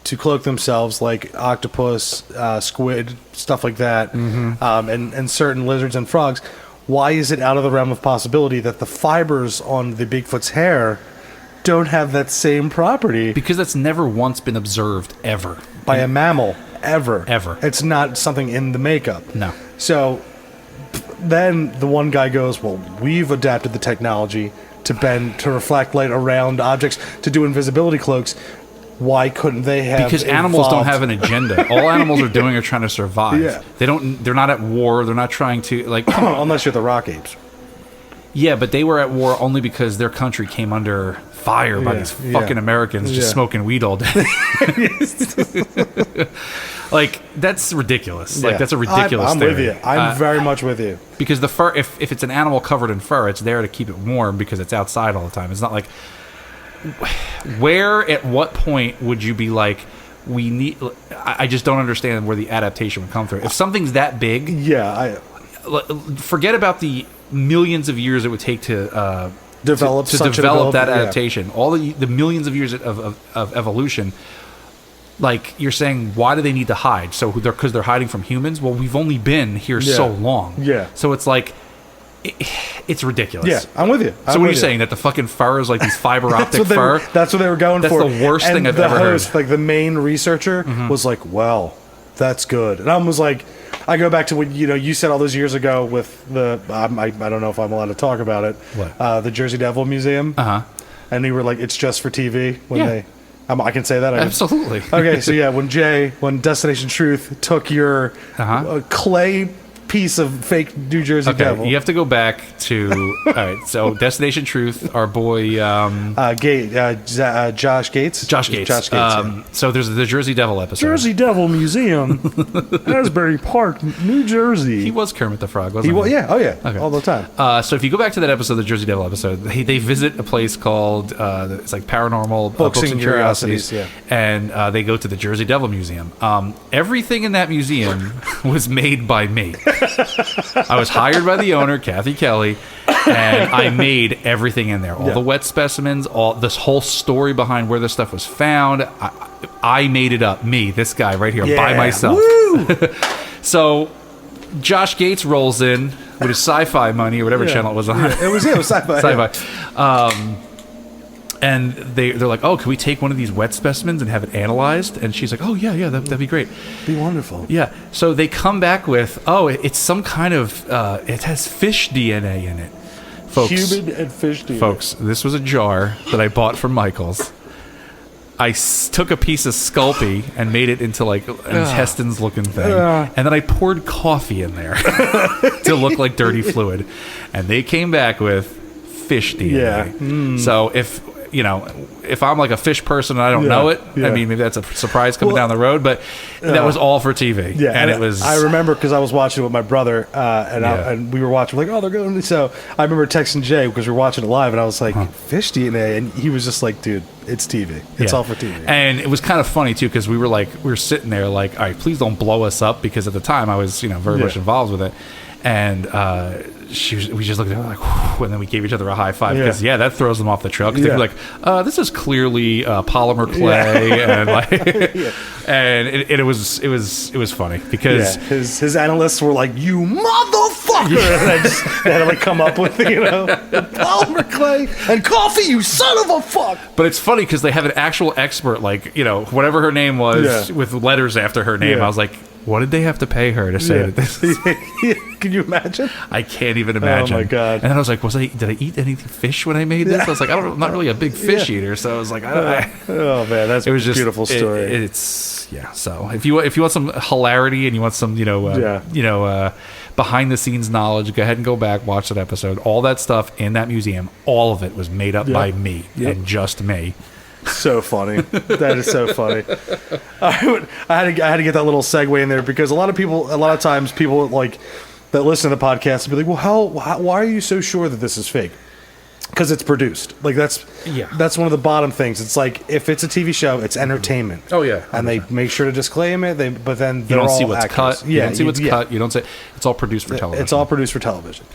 to cloak themselves, like octopus, squid, stuff like that, and certain lizards and frogs. Why is it out of the realm of possibility that the fibers on the Bigfoot's hair don't have that same property? because that's never once been observed ever By a mammal, ever. Ever. It's not something in the makeup. No. So then the one guy goes, well, we've adapted the technology to reflect light around objects, to do invisibility cloaks. Why couldn't they have? Because animals don't evolved? have an agenda. All animals are doing are trying to survive. Yeah. They're not at war. They're not trying to, like, Unless you're the rock apes. yeah, but they were at war only because their country came under fire by these fucking Americans just smoking weed all day. Like, that's ridiculous. Like, that's a ridiculous I'm theory. with you. I'm very much with you. Because the fur, if it's an animal covered in fur, it's there to keep it warm because it's outside all the time. It's not like, where, at what point would you be like, we need, I just don't understand where the adaptation would come through. If something's that big, forget about the millions of years it would take to develop that adaptation. All the millions of years of evolution. Like, you're saying, why do they need to hide? So because they're hiding from humans? Well, we've only been here so long. Yeah. So it's like, it's ridiculous. Yeah, I'm with you. So what are you saying? That the fucking fur is like these fiber optic fur? That's what they were going for. That's the worst thing I've ever heard. Like, the main researcher was like, well, that's good. And I was like, I go back to what you said all those years ago with the, I don't know if I'm allowed to talk about it. What? The Jersey Devil Museum. And you were like, it's just for TV when I can say that. Absolutely. Okay, so yeah, when Destination Truth took your clay piece of fake New Jersey Devil. You have to go back to all right. So Destination Truth, our boy Josh Gates. Josh Gates. So there's the Jersey Devil episode. Jersey Devil Museum, Asbury Park, New Jersey. He was Kermit the Frog, wasn't he? Yeah, okay. All the time. So if you go back to that episode, the Jersey Devil episode, they visit a place called it's like Paranormal Books and Curiosities, and they go to the Jersey Devil Museum. Everything in that museum was made by me. I was hired by the owner, Kathy Kelly, and I made everything in there. All the wet specimens, all this whole story behind where this stuff was found. I made it up. Me, this guy right here, by myself. So Josh Gates rolls in with his sci-fi money or whatever channel it was on. It was sci-fi. Sci-fi. And they're like, oh, can we take one of these wet specimens and have it analyzed? And she's like, oh, yeah, that'd be great. Be wonderful. Yeah. So they come back with, oh, it's some kind of, it has fish DNA in it. Folks, Human and fish DNA. Folks, this was a jar that I bought from Michael's. I took a piece of Sculpey and made it into like an intestines-looking thing. And then I poured coffee in there to look like dirty fluid. And they came back with fish DNA. So if I'm like a fish person and I don't know it, I mean, maybe that's a surprise coming down the road, but that was all for TV. Yeah, and it was. I remember because I was watching it with my brother, and we were watching. We're like, oh, they're going. So I remember texting Jay because we were watching it live, and I was like, fish DNA, and he was just like, dude, it's TV. It's all for TV. And it was kind of funny too because we were sitting there like, all right, please don't blow us up because at the time I was very much involved with it. And we just looked at her like, whew, and then we gave each other a high five because that throws them off the trail. Because they're like, this is clearly polymer clay, and like, and it was funny because his analysts were like, "You motherfucker!" And they had to like come up with polymer clay and coffee. You son of a fuck! But it's funny because they have an actual expert, like whatever her name was, with letters after her name. I was like, what did they have to pay her to say that this? Can you imagine? I can't even imagine. Oh my god! And then I was like, did I eat any fish when I made this? I was like, I'm not really a big fish eater, so I was like, oh man, that's it was just beautiful story. It's So if you want some hilarity and you want some behind the scenes knowledge, go ahead and go back, watch that episode. All that stuff in that museum, all of it was made up by me and just me. So funny. That is so funny. I had to get that little segue in there because a lot of times people like that listen to the podcast will be like, well, why are you so sure that this is fake? Because it's produced. Like that's one of the bottom things. It's like if it's a TV show, it's entertainment. Oh yeah, and they make sure to disclaim it. But then you don't see what's cut. Yeah, you don't see what's cut. You don't say it's all produced for television. It's all produced for television.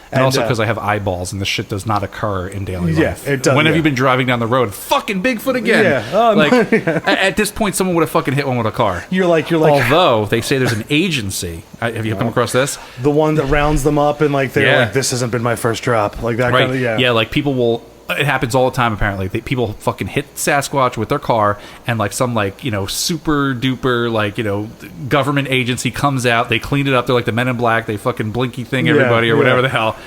And also because I have eyeballs and this shit does not occur in daily life. It does. When have you been driving down the road? Fucking Bigfoot again. Yeah. Oh, like at this point, someone would have fucking hit one with a car. You're like. Although they say there's an agency. Have you come across this? The one that rounds them up and like they're like, this hasn't been my first drop. Like that kind of Yeah, like people will. It happens all the time. Apparently, people fucking hit Sasquatch with their car, and like some super duper government agency comes out. They clean it up. They're like the Men in Black. They fucking blinky thing everybody or whatever the hell.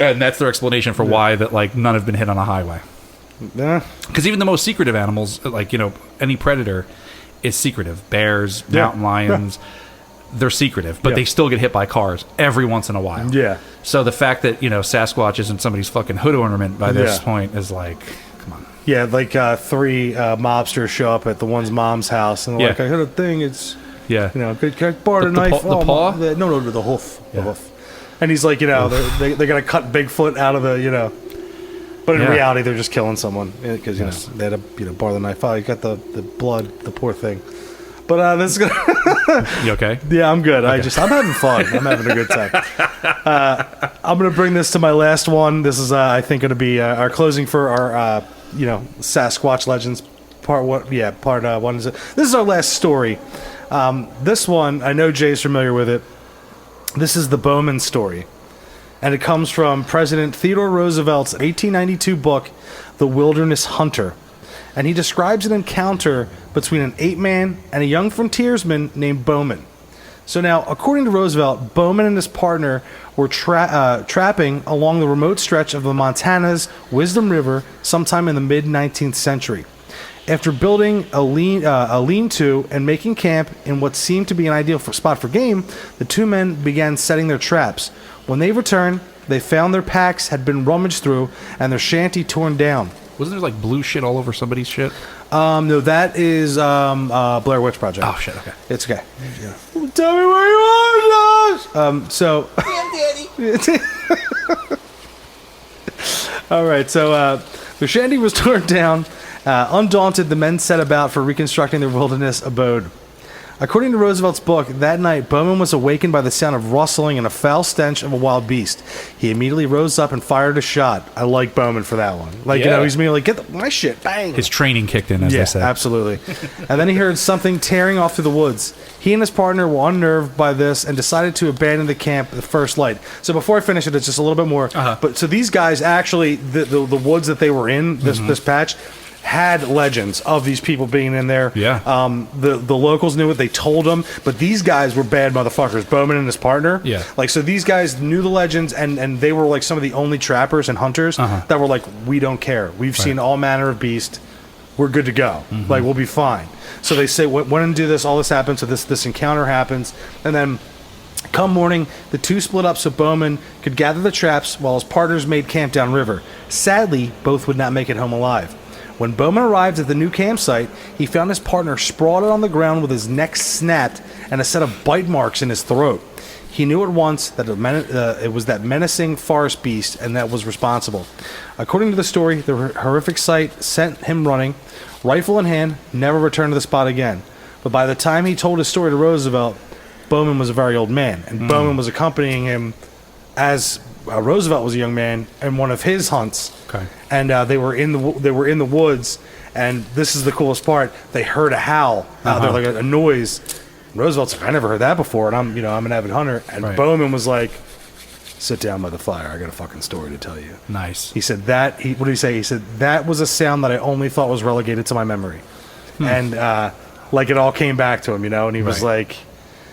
And that's their explanation for why that none have been hit on a highway. Yeah. Because even the most secretive animals, any predator, is secretive. Bears, mountain lions. They're secretive, but they still get hit by cars every once in a while. Yeah. So the fact that, Sasquatch isn't somebody's fucking hood ornament by this point is like, come on. Yeah, three mobsters show up at the one's mom's house and they're like, I heard a thing, it's, can I borrow the knife? The paw? No, the hoof. The hoof. And he's like, they're going to cut Bigfoot out of the, but in reality, they're just killing someone because, they had to, borrow the knife. Oh, you got the blood, the poor thing. But this is gonna. You okay? Yeah, I'm good. Okay. I'm having fun. I'm having a good time. I'm gonna bring this to my last one. This is, I think, gonna be our closing for our, Sasquatch Legends part one. Yeah, part one is it. This is our last story. This one, I know Jay's familiar with it. This is the Bowman story, and it comes from President Theodore Roosevelt's 1892 book, The Wilderness Hunter. And he describes an encounter between an ape man and a young frontiersman named Bowman. So now, according to Roosevelt, Bowman and his partner were trapping along the remote stretch of the Montana's Wisdom River sometime in the mid-19th century. After building a lean-to and making camp in what seemed to be an ideal spot for game, the two men began setting their traps. When they returned, they found their packs had been rummaged through and their shanty torn down. Wasn't there blue shit all over somebody's shit? No, that is Blair Witch Project. Oh shit, okay. It's okay. Yeah. Tell me where you are, Josh. So. Daddy. All right, so the shanty was torn down. Undaunted, the men set about for reconstructing their wilderness abode. According to Roosevelt's book, that night, Bowman was awakened by the sound of rustling and a foul stench of a wild beast. He immediately rose up and fired a shot. I like Bowman for that one. He's immediately get my shit, bang! His training kicked in, as they say. Absolutely. And then he heard something tearing off through the woods. He and his partner were unnerved by this and decided to abandon the camp at the first light. So before I finish it, it's just a little bit more. But so these guys actually, the woods that they were in, this patch, had legends of these people being in there. Yeah. The locals knew it. They told them. But these guys were bad motherfuckers. Bowman and his partner. Yeah. So these guys knew the legends, and they were some of the only trappers and hunters that were like, we don't care. We've seen all manner of beast. We're good to go. We'll be fine. So they say, went and do this. All this happens. So this encounter happens. And then come morning, the two split up so Bowman could gather the traps while his partners made camp downriver. Sadly, both would not make it home alive. When Bowman arrived at the new campsite, he found his partner sprawled on the ground with his neck snapped and a set of bite marks in his throat. He knew at once that it was that menacing forest beast and that was responsible. According to the story, the horrific sight sent him running, rifle in hand, never returned to the spot again. But by the time he told his story to Roosevelt, Bowman was a very old man, and Bowman was accompanying him as Roosevelt was a young man in one of his hunts. Okay. And they were in the woods, and this is the coolest part. They heard a howl out there, like a noise. Roosevelt's like, I never heard that before, and I'm an avid hunter. And Bowman was like, sit down by the fire. I got a fucking story to tell you. Nice. He said that. What did he say? He said that was a sound that I only thought was relegated to my memory, and like it all came back to him, and he was like,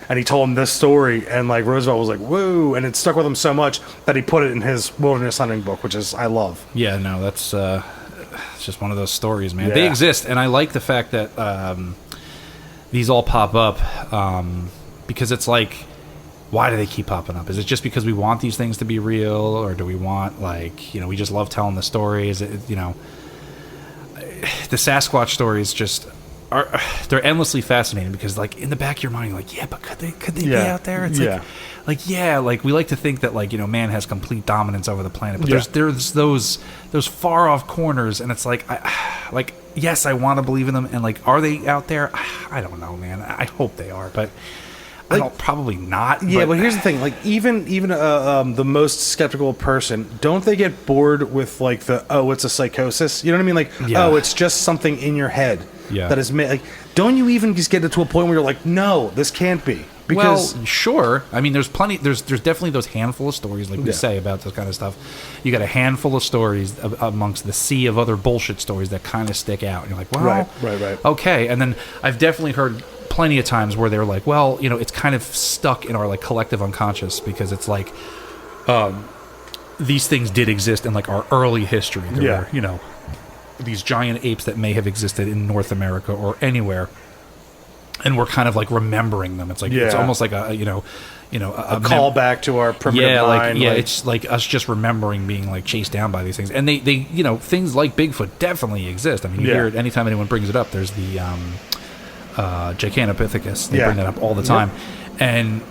and he told him this story, and like Roosevelt was like, whoa, and it stuck with him so much that he put it in his wilderness hunting book, which is I love. Yeah, no, that's it's just one of those stories, man. Yeah. They exist, and I like the fact that these all pop up because it's like, why do they keep popping up? Is it just because we want these things to be real, or do we want, like, we just love telling the stories? The Sasquatch stories just they're endlessly fascinating because, like, in the back of your mind, you're like, yeah, but could they be out there? It's like we like to think that, like, man has complete dominance over the planet, but there's those far off corners, and it's like, yes, I want to believe in them, and like, are they out there? I don't know, man. I hope they are, but I don't, probably not. Yeah, but here's the thing: like, even the most skeptical person, don't they get bored with like it's a psychosis? You know what I mean? Like, it's just something in your head that is made. Like, don't you even just get it to a point where you're like, no, this can't be? Because sure. I mean, there's plenty. There's definitely those handful of stories, like we say about this kind of stuff. You got a handful of stories amongst the sea of other bullshit stories that kind of stick out, and you're like, well, right, okay. And then I've definitely heard plenty of times where they're like, well, it's kind of stuck in our like collective unconscious because it's like these things did exist in like our early history. There were, these giant apes that may have existed in North America or anywhere, and we're kind of like remembering them. It's like it's almost like a callback to our primitive mind. It's like us just remembering being like chased down by these things, and they things like Bigfoot definitely exist. I mean, you hear it anytime anyone brings it up. There's the Giganopithecus. They bring that up all the time, and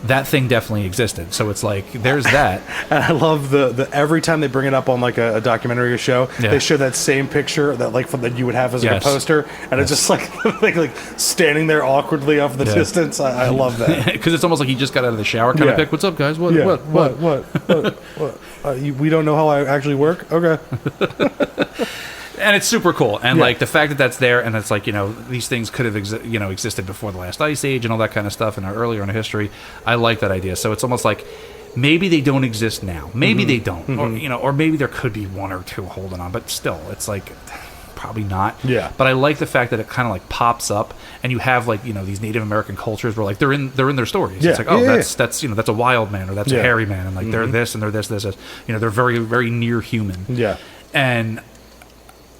that thing definitely existed. So it's like there's that. And I love the every time they bring it up on like a documentary or show, they show that same picture that like that you would have as like a poster, and it's just like like standing there awkwardly off the distance. I love that because it's almost like he just got out of the shower kind of pick. What's up, guys? What? We don't know how I actually work. Okay. And it's super cool, and like the fact that that's there, and it's like these things could have existed before the last ice age and all that kind of stuff, and earlier in history. I like that idea. So it's almost like maybe they don't exist now, maybe they don't, or maybe there could be one or two holding on, but still, it's like probably not. Yeah. But I like the fact that it kind of like pops up, and you have like these Native American cultures where like they're in their stories. Yeah. It's like that's a wild man, or that's a hairy man, and like they're this and they're this. They're very very near human. Yeah. And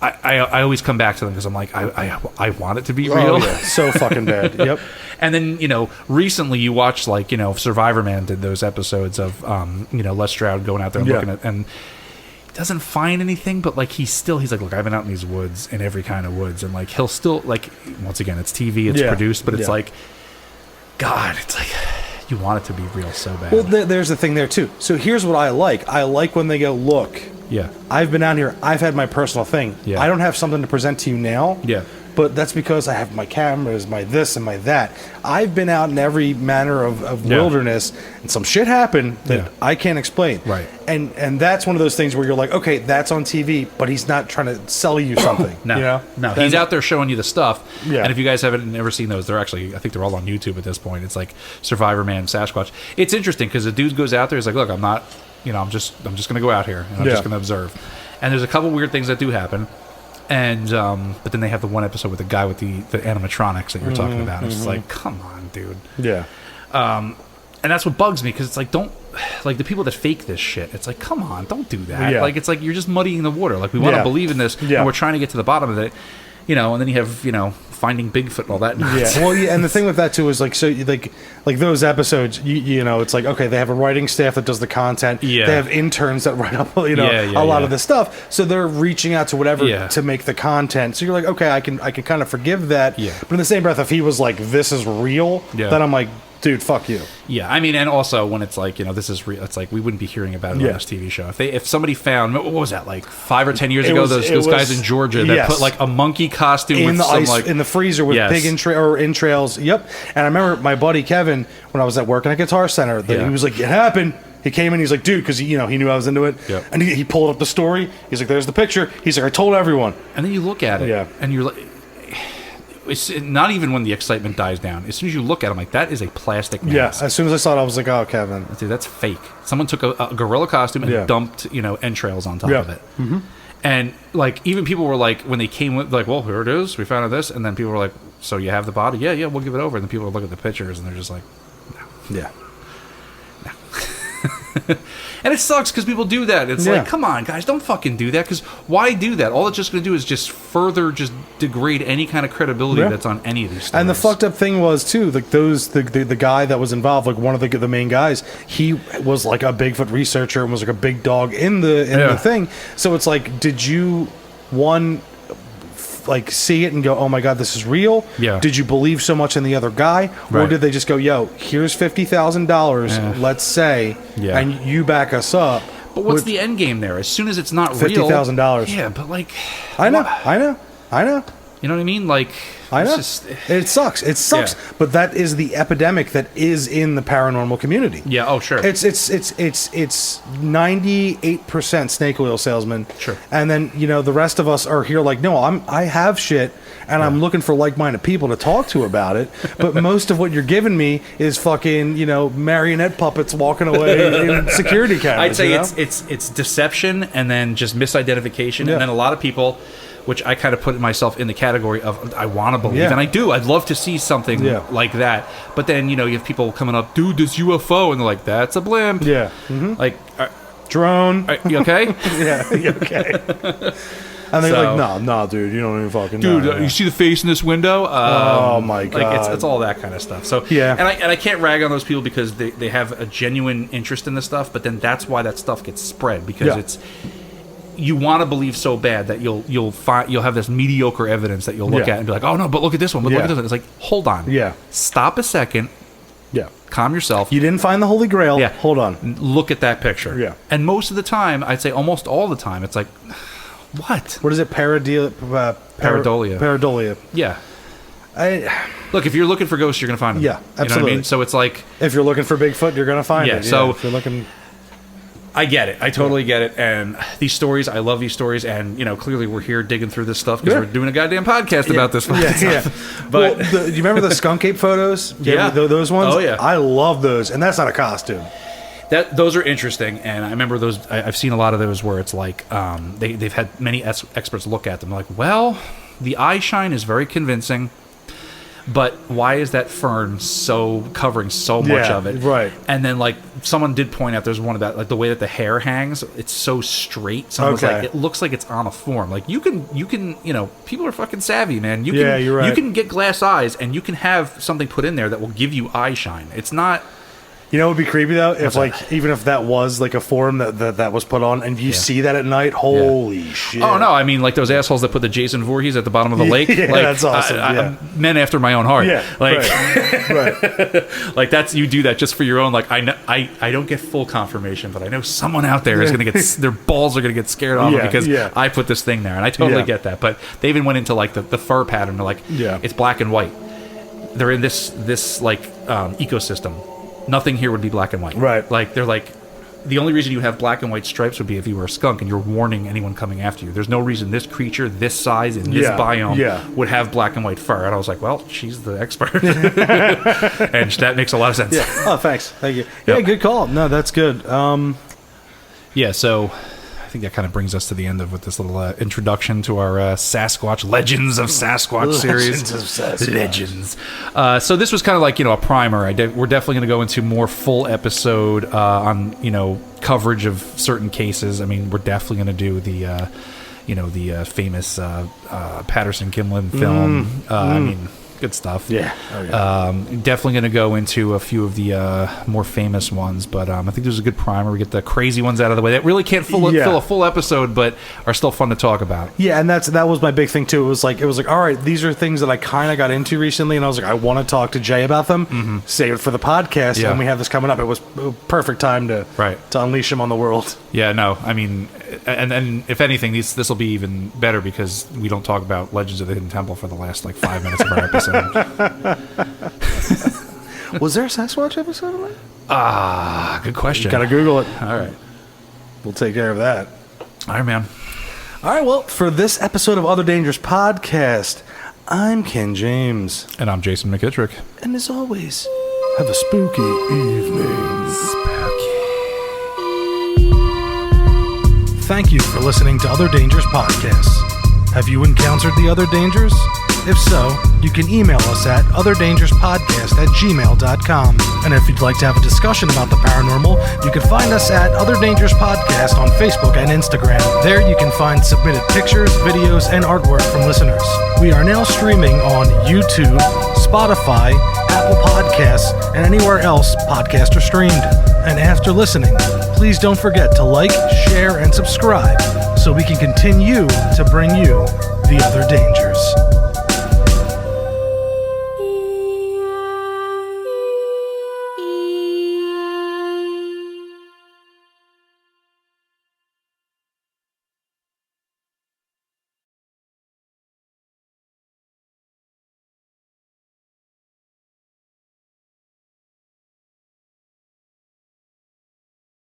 I always come back to them because I'm like, I want it to be real. So fucking bad. Yep. And then, recently you watched like, Survivor Man did those episodes of, Les Stroud going out there and looking at, and he doesn't find anything, but like he's like, look, I've been out in these woods, in every kind of woods. And like, he'll still like, once again, it's TV, it's produced, but it's like, God, it's like, you want it to be real so bad. Well, there's the thing there too. So here's what I like. I like when they go, look, I've been out here. I've had my personal thing. Yeah. I don't have something to present to you now. Yeah. But that's because I have my cameras, my this and my that. I've been out in every manner of wilderness, and some shit happened that I can't explain. Right. And that's one of those things where you're like, okay, that's on TV, but he's not trying to sell you something. No. He's out there showing you the stuff. Yeah. And if you guys haven't never seen those, they're actually, I think they're all on YouTube at this point. It's like Survivor Man, Sasquatch. It's interesting because the dude goes out there. He's like, look, I'm not. I'm just going to go out here and I'm just going to observe. And there's a couple weird things that do happen. And but then they have the one episode with the guy with the animatronics that you're talking about. It's just like, come on, dude. Yeah. And that's what bugs me because it's like, don't like the people that fake this shit. It's like, come on, don't do that. Yeah. Like it's like you're just muddying the water. Like we want to believe in this, and we're trying to get to the bottom of it. And then you have Finding Bigfoot and all that. Yeah. Well, and the thing with that too is like, so like those episodes, it's like, okay, they have a writing staff that does the content. Yeah. They have interns that write up, a lot of the stuff. So they're reaching out to whatever to make the content. So you're like, okay, I can kind of forgive that. Yeah. But in the same breath, if he was like, this is real, then I'm like, dude, fuck you. Yeah, I mean, and also when it's like, this is real, it's like we wouldn't be hearing about it on this TV show. If somebody found, what was that, like 5 or 10 years ago, those guys in Georgia that put like a monkey costume in with the some ice, like in the freezer with big entrails. Yep. And I remember my buddy Kevin, when I was at work at a Guitar Center, he was like, it happened. He came in, he's like, dude, because he knew I was into it. Yep. And he pulled up the story. He's like, there's the picture. He's like, I told everyone. And then you look at it, and you're like, it's not even when the excitement dies down. As soon as you look at it, I'm like, that is a plastic mask. Yeah, as soon as I saw it, I was like, oh, Kevin. Dude, that's fake. Someone took a gorilla costume and dumped, entrails on top of it. Mm-hmm. And, like, even people were like, when they came with, like, well, here it is. We found this. And then people were like, so you have the body? Yeah, we'll give it over. And then people would look at the pictures and they're just like, no. Yeah. And it sucks because people do that. It's like, come on, guys, don't fucking do that. Because why do that? All it's just going to do is just further just degrade any kind of credibility that's on any of these stories. And the fucked up thing was too, like the guy that was involved, like one of the main guys, he was like a Bigfoot researcher and was like a big dog in the thing. So it's like, did you like see it and go, oh my god, this is real? Yeah. Did you believe so much in the other guy, or did they just go, yo, here's $50,000, let's say, and you back us up? But what's the end game there? As soon as it's not real, $50,000. Yeah, but like, I know. You know what I mean? Like, I know. Just, it sucks. It sucks. Yeah. But that is the epidemic that is in the paranormal community. Yeah. Oh, sure. It's 98% snake oil salesman. Sure. And then the rest of us are here like, no, I have shit, and I'm looking for like-minded people to talk to about it. But most of what you're giving me is fucking marionette puppets walking away in security cameras. I'd say it's deception and then just misidentification, and then a lot of people, which I kind of put myself in the category of I want to believe, and I do. I'd love to see something like that. But then, you have people coming up, dude, this UFO, and they're like, that's a blimp. Yeah. Mm-hmm. Like, drone. You okay? Yeah, you okay? And they're like, no, dude, you don't even fucking know. Dude, you see the face in this window? Oh, my God. Like, it's all that kind of stuff. So, yeah. And I can't rag on those people because they have a genuine interest in this stuff, but then that's why that stuff gets spread, because it's... You want to believe so bad that you'll have this mediocre evidence that you'll look at and be like, oh no, but look at this one, look at this one. It's like, hold on, stop a second, calm yourself. You didn't find the Holy Grail. Yeah, hold on, look at that picture. Yeah, and most of the time, I'd say almost all the time, it's like, what is it? Pareidolia. Pareidolia. Yeah. Look, if you're looking for ghosts, you're gonna find them. Yeah, absolutely. You know what I mean? So it's like, if you're looking for Bigfoot, you're gonna find it. So if you're looking. I get it. I totally get it. And these stories, I love these stories. And, clearly we're here digging through this stuff because we're doing a goddamn podcast about this stuff. But do you remember the skunk ape photos? Those ones? Oh, yeah. I love those. And that's not a costume. Those are interesting. And I remember those. I've seen a lot of those where it's like they've had many experts look at them. Like, well, the eye shine is very convincing. But why is that fern covering so much of it? Right. And then, like, someone did point out there's one of that, like, the way that the hair hangs, it's so straight. Someone was like, it looks like it's on a form. Like, you can, people are fucking savvy, man. You're right. You can get glass eyes, and you can have something put in there that will give you eye shine. It's not... You know what would be creepy though? If even if that was like a forum that was put on, and you see that at night, holy shit! Oh no, I mean like those assholes that put the Jason Voorhees at the bottom of the lake. Yeah, like, that's awesome. Men after my own heart. Yeah, like, right. Like that's, you do that just for your own. Like I don't get full confirmation, but I know someone out there is going to get their balls are going to get scared off because I put this thing there, and I totally get that. But they even went into like the fur pattern. They're like, it's black and white. They're in this like ecosystem. Nothing here would be black and white. Right. Like, they're like, the only reason you have black and white stripes would be if you were a skunk and you're warning anyone coming after you. There's no reason this creature, this size, in this biome would have black and white fur. And I was like, well, she's the expert. And that makes a lot of sense. Yeah. Oh, thanks. Thank you. Yeah, good call. No, that's good. Yeah, so... I think that kind of brings us to the end of with this little introduction to our Sasquatch Legends of Sasquatch series. Legends. So this was kind of like a primer. We're definitely going to go into more full episode on coverage of certain cases. I mean, we're definitely going to do the famous Patterson Gimlin film. I mean, Good stuff. Yeah. Oh, yeah. Definitely going to go into a few of the more famous ones, but I think there's a good primer. We get the crazy ones out of the way that really can't fill a full episode, but are still fun to talk about. Yeah, and that was my big thing too. It was like, all right, these are things that I kind of got into recently, and I was like, I want to talk to Jay about them. Mm-hmm. Save it for the podcast, and we have this coming up. It was a perfect time to unleash him on the world. Yeah, no, I mean, and if anything, this will be even better because we don't talk about Legends of the Hidden Temple for the last 5 minutes of our episode. Was there a Sasquatch episode of that? Good question. Gotta Google it. All right. We'll take care of that. All right, man. All right, well, for this episode of Other Dangerous Podcast, I'm Ken James. And I'm Jason McKittrick. And as always, have a spooky evening. Spooky. Thank you for listening to Other Dangerous Podcasts. Have you encountered the other dangers? If so, you can email us at otherdangerouspodcast@gmail.com. And if you'd like to have a discussion about the paranormal, you can find us at Other Dangerous Podcast on Facebook and Instagram. There you can find submitted pictures, videos, and artwork from listeners. We are now streaming on YouTube, Spotify, Apple Podcasts, and anywhere else podcasts are streamed. And after listening, please don't forget to like, share, and subscribe so we can continue to bring you the other dangers.